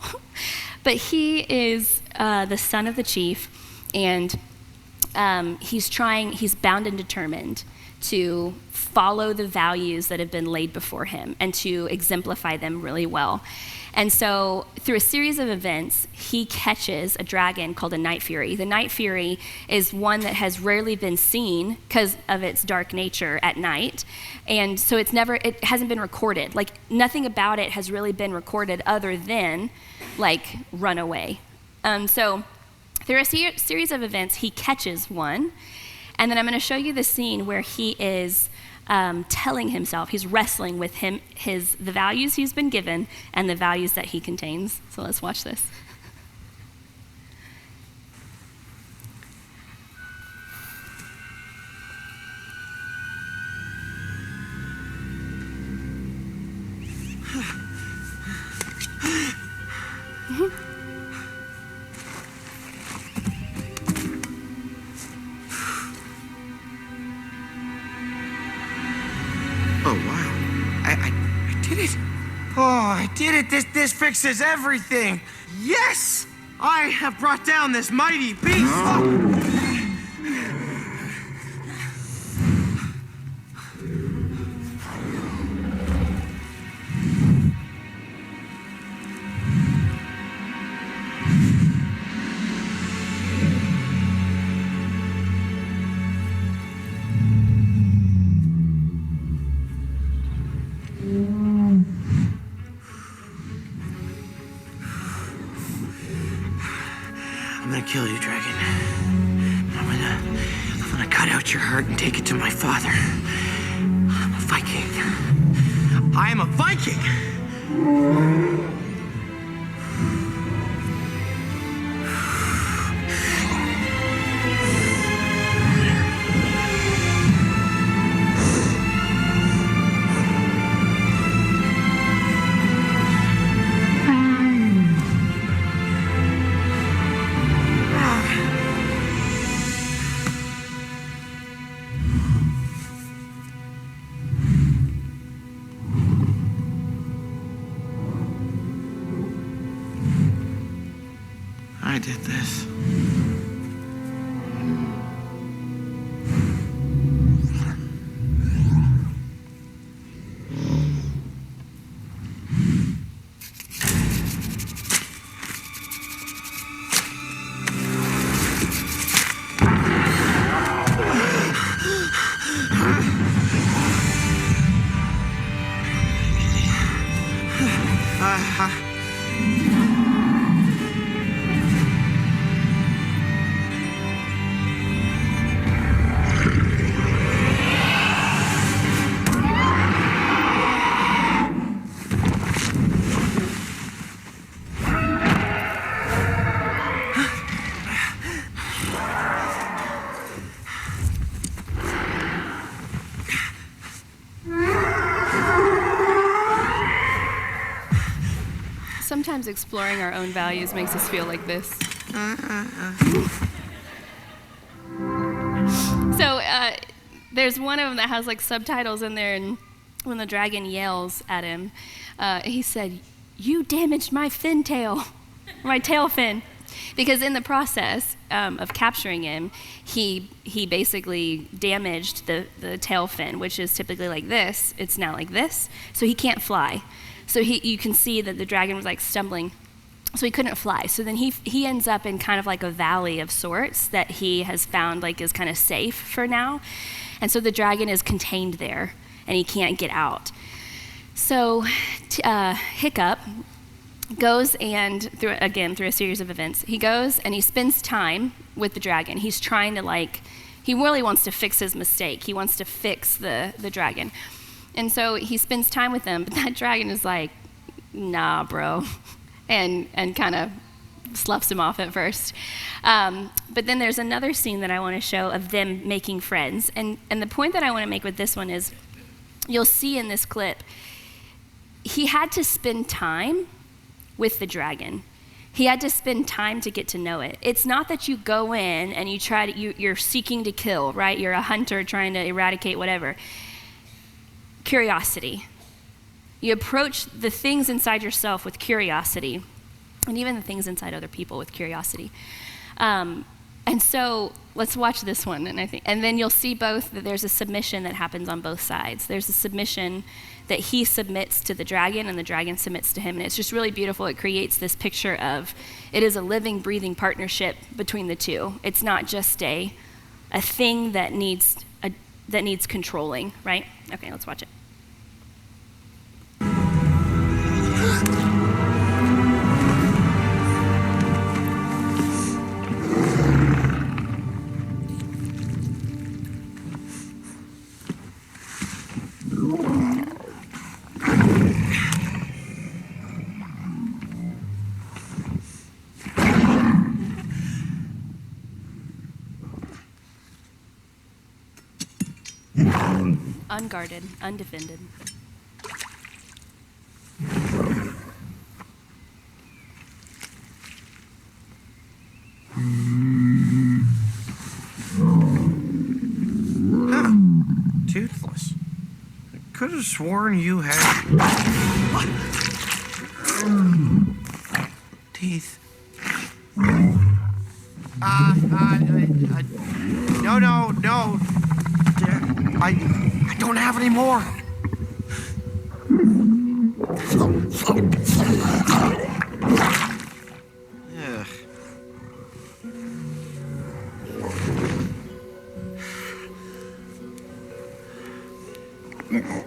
But he is the son of the chief, and he's bound and determined to follow the values that have been laid before him and to exemplify them really well. And so through a series of events, he catches a dragon called a night fury. The night fury is one that has rarely been seen because of its dark nature at night. And so it hasn't been recorded. Like, nothing about it has really been recorded other than like run away. So through a series of events, he catches one. And then I'm going to show you the scene where he is telling himself, he's wrestling with the values he's been given and the values that he contains. So let's watch this. Oh, wow. I did it. Oh, I did it. This fixes everything. Yes! I have brought down this mighty beast. Oh. I'm gonna kill you, dragon. I'm gonna cut out your heart and take it to my father. I'm a Viking. I am a Viking! I did this. Sometimes exploring our own values makes us feel like this. So there's one of them that has like subtitles in there, and when the dragon yells at him, he said, "You damaged my fin tail, my tail fin." Because in the process of capturing him, he basically damaged the tail fin, which is typically like this. It's now like this, so he can't fly. So you can see that the dragon was like stumbling, so he couldn't fly. So then he ends up in kind of like a valley of sorts that he has found like is kind of safe for now. And so the dragon is contained there, and he can't get out. So Hiccup goes and, through a series of events, he goes and he spends time with the dragon. He's trying to he really wants to fix his mistake. He wants to fix the dragon. And so he spends time with them, but that dragon is like, "Nah, bro," and kind of sloughs him off at first. But then there's another scene that I want to show of them making friends. And the point that I want to make with this one is, you'll see in this clip, he had to spend time with the dragon. He had to spend time to get to know it. It's not that you go in and you're seeking to kill, right? You're a hunter trying to eradicate whatever. Curiosity. You approach the things inside yourself with curiosity, and even the things inside other people with curiosity. And so let's watch this one, and then you'll see both that there's a submission that happens on both sides. There's a submission that he submits to the dragon, and the dragon submits to him, and it's just really beautiful. It creates this picture of it is a living, breathing partnership between the two. It's not just a thing that needs controlling, right? Okay, let's watch it. Unguarded, undefended. Toothless. I could have sworn you had teeth. No. I don't have any more. Ugh.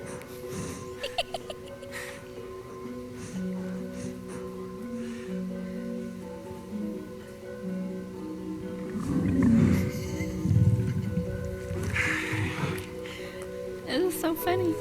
It is so funny.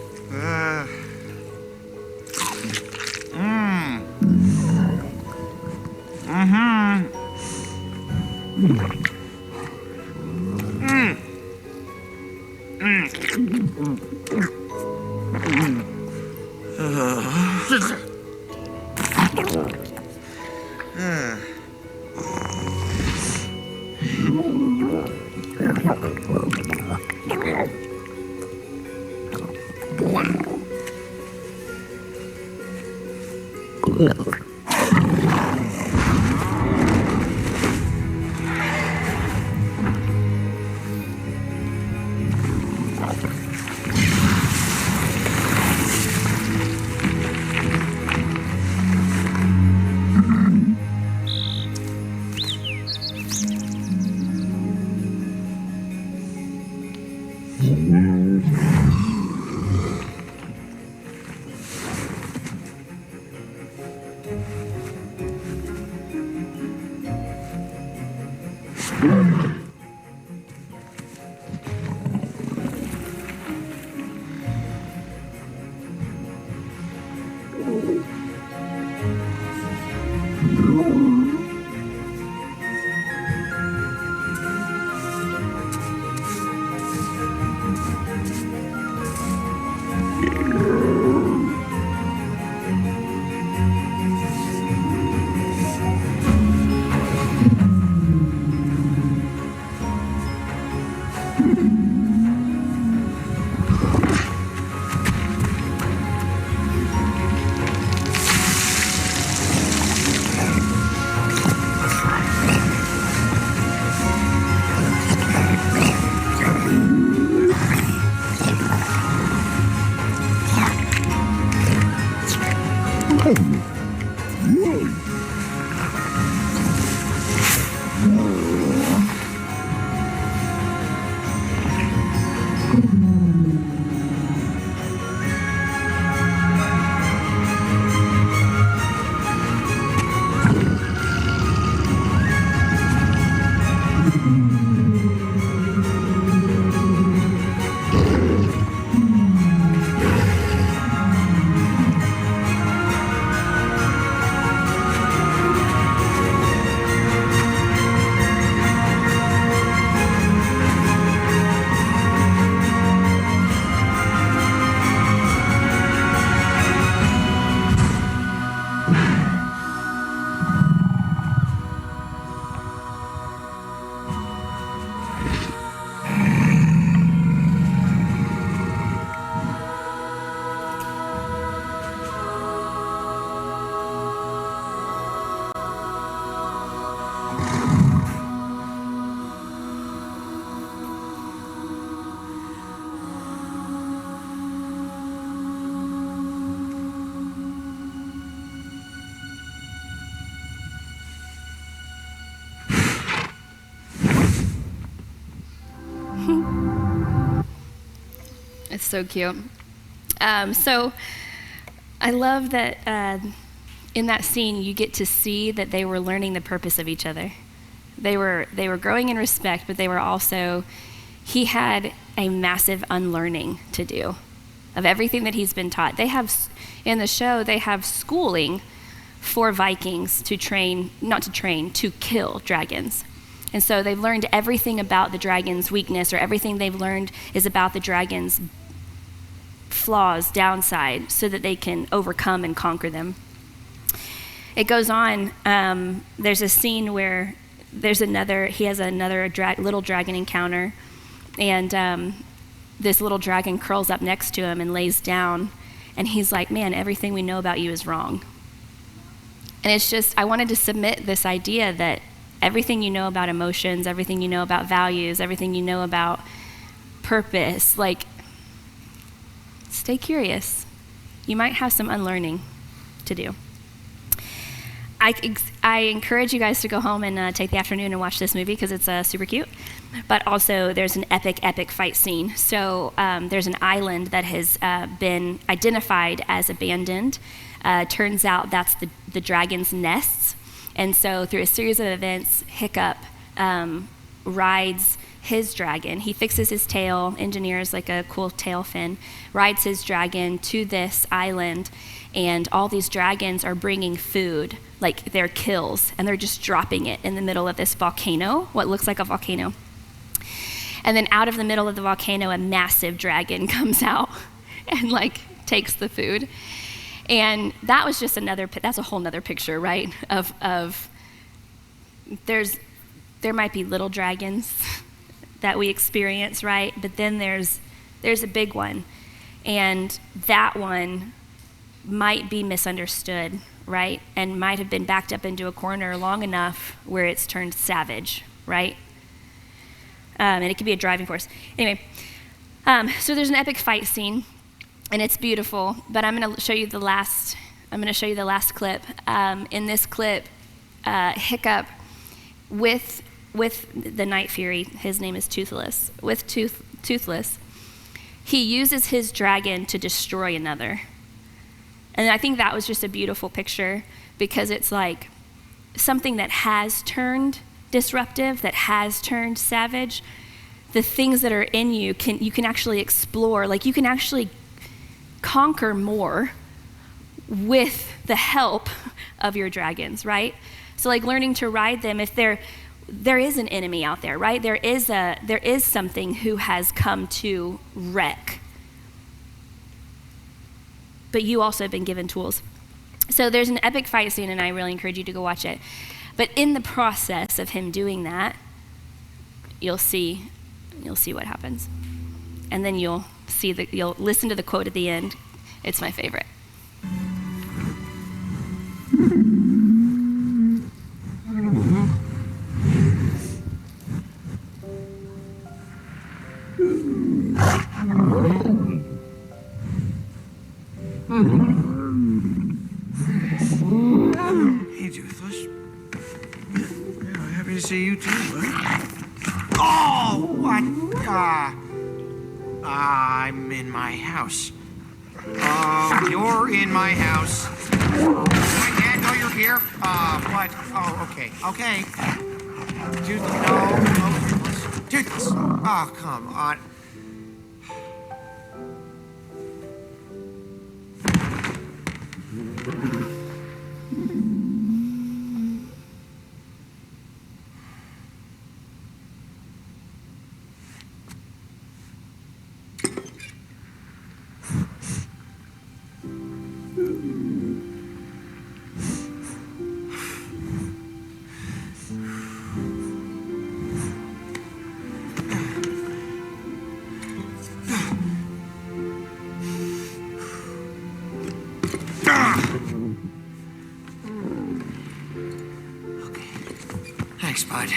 It's so cute. So I love that in that scene you get to see that they were learning the purpose of each other. They were growing in respect, but they were also, he had a massive unlearning to do of everything that he's been taught. They have, in the show, they have schooling for Vikings to kill dragons. And so they've learned everything about the dragon's weakness, or everything they've learned is about the dragon's flaws, downside, so that they can overcome and conquer them. It goes on, there's a scene where he has another little dragon encounter, and this little dragon curls up next to him and lays down, and he's like, man, everything we know about you is wrong. And it's just, I wanted to submit this idea that everything you know about emotions, everything you know about values, everything you know about purpose, like, stay curious. You might have some unlearning to do. I encourage you guys to go home and take the afternoon and watch this movie because it's super cute. But also there's an epic fight scene. So there's an island that has been identified as abandoned. Turns out that's the dragon's nests. And so through a series of events, Hiccup rides his dragon. He fixes his tail, engineers like a cool tail fin, rides his dragon to this island, and all these dragons are bringing food, like their kills, and they're just dropping it in the middle of this volcano, what looks like a volcano. And then out of the middle of the volcano, a massive dragon comes out and like takes the food. And that was just that's a whole nother picture, right? Of there might be little dragons that we experience, right? But then there's a big one, and that one might be misunderstood, right? And might have been backed up into a corner long enough where it's turned savage, right? And it could be a driving force. Anyway, so there's an epic fight scene, and it's beautiful. But I'm going to show you the last clip. In this clip, Hiccup with the Night Fury, his name is Toothless. With Toothless, he uses his dragon to destroy another. And I think that was just a beautiful picture, because it's like something that has turned disruptive, that has turned savage, the things that are in you you can actually explore, like you can actually conquer more with the help of your dragons, right? So like learning to ride them, if there is an enemy out there, right? There is something who has come to wreck. But you also have been given tools. So there's an epic fight scene, and I really encourage you to go watch it. But in the process of him doing that, you'll see what happens. And then you'll listen to the quote at the end. It's my favorite. Hey, Toothless. Yeah, happy to see you too, bud. Oh, what? I'm in my house. You're in my house. My dad know you're here? What? Oh, okay. Okay. Toothless. Oh, come on. Thanks, bud.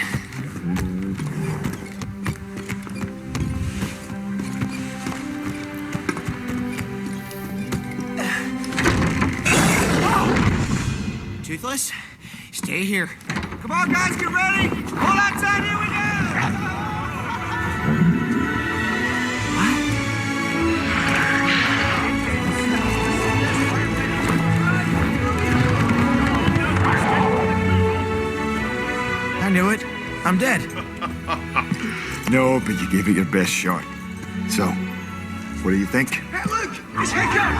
Toothless, stay here. Come on, guys, get ready. Hold on tight, here we go. I knew it. I'm dead. No, but you gave it your best shot. So, what do you think? Hey, look! It's Hiccup!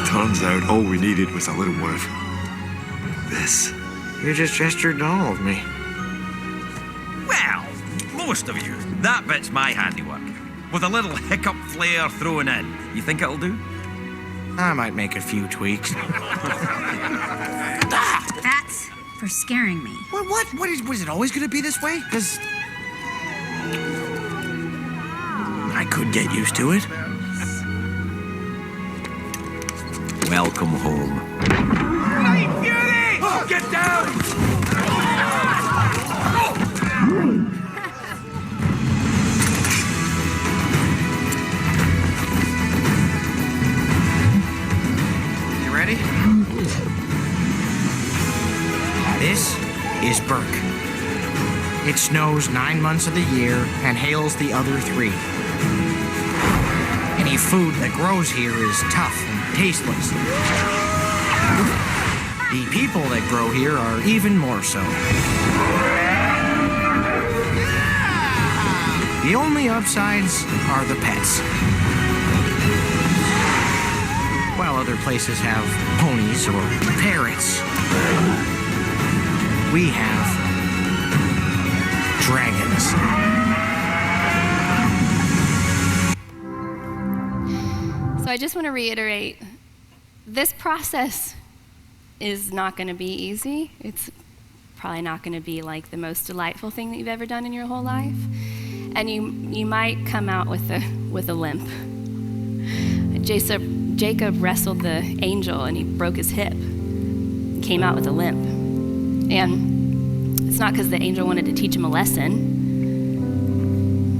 Turns out all we needed was a little more of this. You just gestured all of me. Well, most of you. That bit's my handiwork. With a little hiccup flair thrown in. You think it'll do? I might make a few tweaks. That's for scaring me. What is it always gonna be this way? Because I could get used to it. Welcome home. Night Beauty! Oh, get down! You ready? This is Burke. It snows 9 months of the year and hails the other 3. Any food that grows here is tough and tasteless. The people that grow here are even more so. The only upsides are the pets. While other places have ponies or parrots, we have dragons. So I just want to reiterate, this process is not going to be easy. It's probably not going to be like the most delightful thing that you've ever done in your whole life. And you might come out with a limp. Jacob wrestled the angel and he broke his hip. Came out with a limp. And it's not because the angel wanted to teach him a lesson.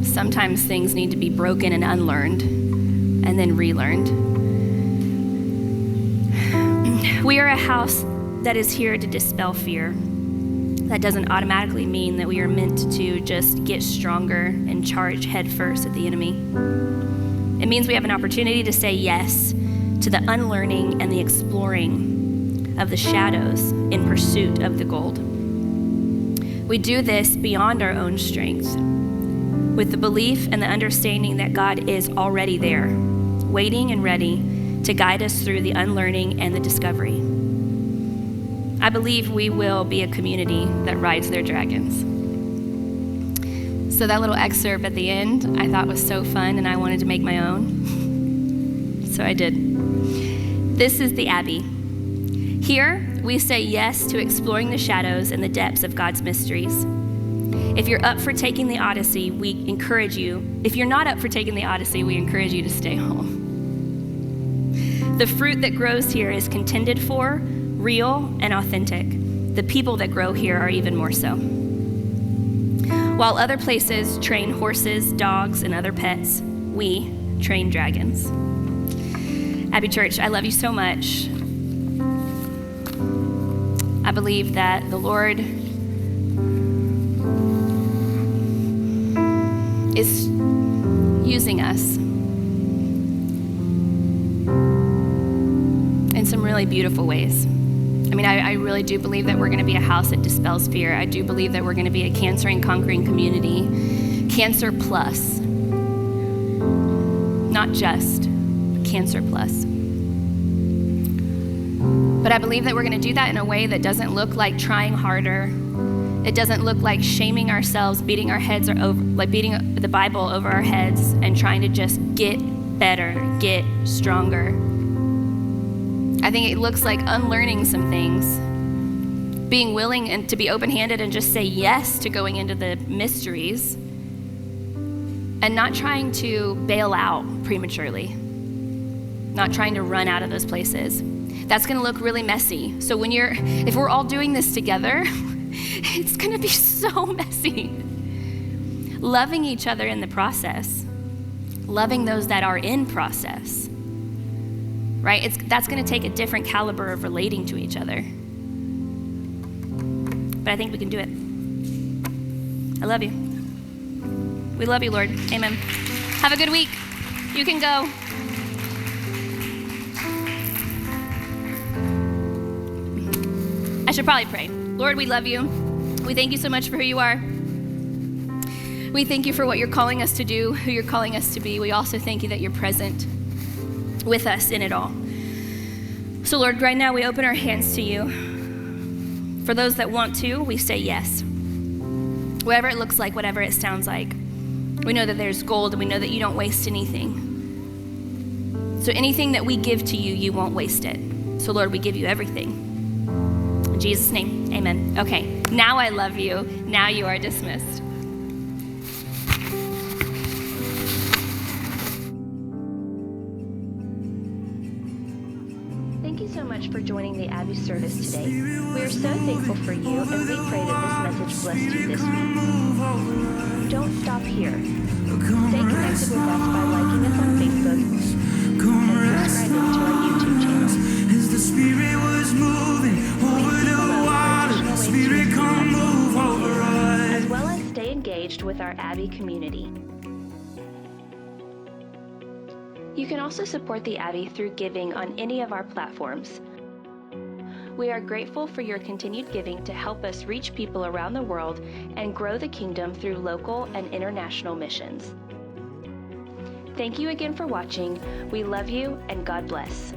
Sometimes things need to be broken and unlearned and then relearned. We are a house that is here to dispel fear. That doesn't automatically mean that we are meant to just get stronger and charge headfirst at the enemy. It means we have an opportunity to say yes to the unlearning and the exploring of the shadows in pursuit of the gold. We do this beyond our own strength, with the belief and the understanding that God is already there, waiting and ready to guide us through the unlearning and the discovery. I believe we will be a community that rides their dragons. So that little excerpt at the end I thought was so fun, and I wanted to make my own. So I did. This is the Abbey. Here, we say yes to exploring the shadows and the depths of God's mysteries. If you're up for taking the Odyssey, we encourage you. If you're not up for taking the Odyssey, we encourage you to stay home. The fruit that grows here is contended for, real, and authentic. The people that grow here are even more so. While other places train horses, dogs, and other pets, we train dragons. Abbey Church, I love you so much. I believe that the Lord is using us in some really beautiful ways. I mean, I really do believe that we're going to be a house that dispels fear. I do believe that we're going to be a cancer and conquering community. Cancer plus. Not just, but cancer plus. But I believe that we're going to do that in a way that doesn't look like trying harder. It doesn't look like shaming ourselves, beating our heads over, like beating the Bible over our heads and trying to just get better, get stronger. I think it looks like unlearning some things, being willing and to be open-handed and just say yes to going into the mysteries, and not trying to bail out prematurely, not trying to run out of those places. That's going to look really messy. So if we're all doing this together, it's going to be so messy. Loving each other in the process, loving those that are in process. Right? That's going to take a different caliber of relating to each other. But I think we can do it. I love you. We love you, Lord. Amen. Have a good week. You can go. I should probably pray. Lord, we love you. We thank you so much for who you are. We thank you for what you're calling us to do, who you're calling us to be. We also thank you that you're present with us in it all. So Lord, right now we open our hands to you. For those that want to, we say yes. Whatever it looks like, whatever it sounds like. We know that there's gold, and we know that you don't waste anything. So anything that we give to you, you won't waste it. So Lord, we give you everything. In Jesus' name, amen. Okay, now I love you. Now you are dismissed. Thank you so much for joining the Abbey service today. We are so thankful for you, and we pray that this message blessed you this week. Don't stop here. Stay connected with us by liking us on Facebook and subscribing to our YouTube channel. As the Spirit was moving over the water, Spirit come move over us. As well as stay engaged with our Abbey community. You can also support the Abbey through giving on any of our platforms. We are grateful for your continued giving to help us reach people around the world and grow the kingdom through local and international missions. Thank you again for watching. We love you, and God bless.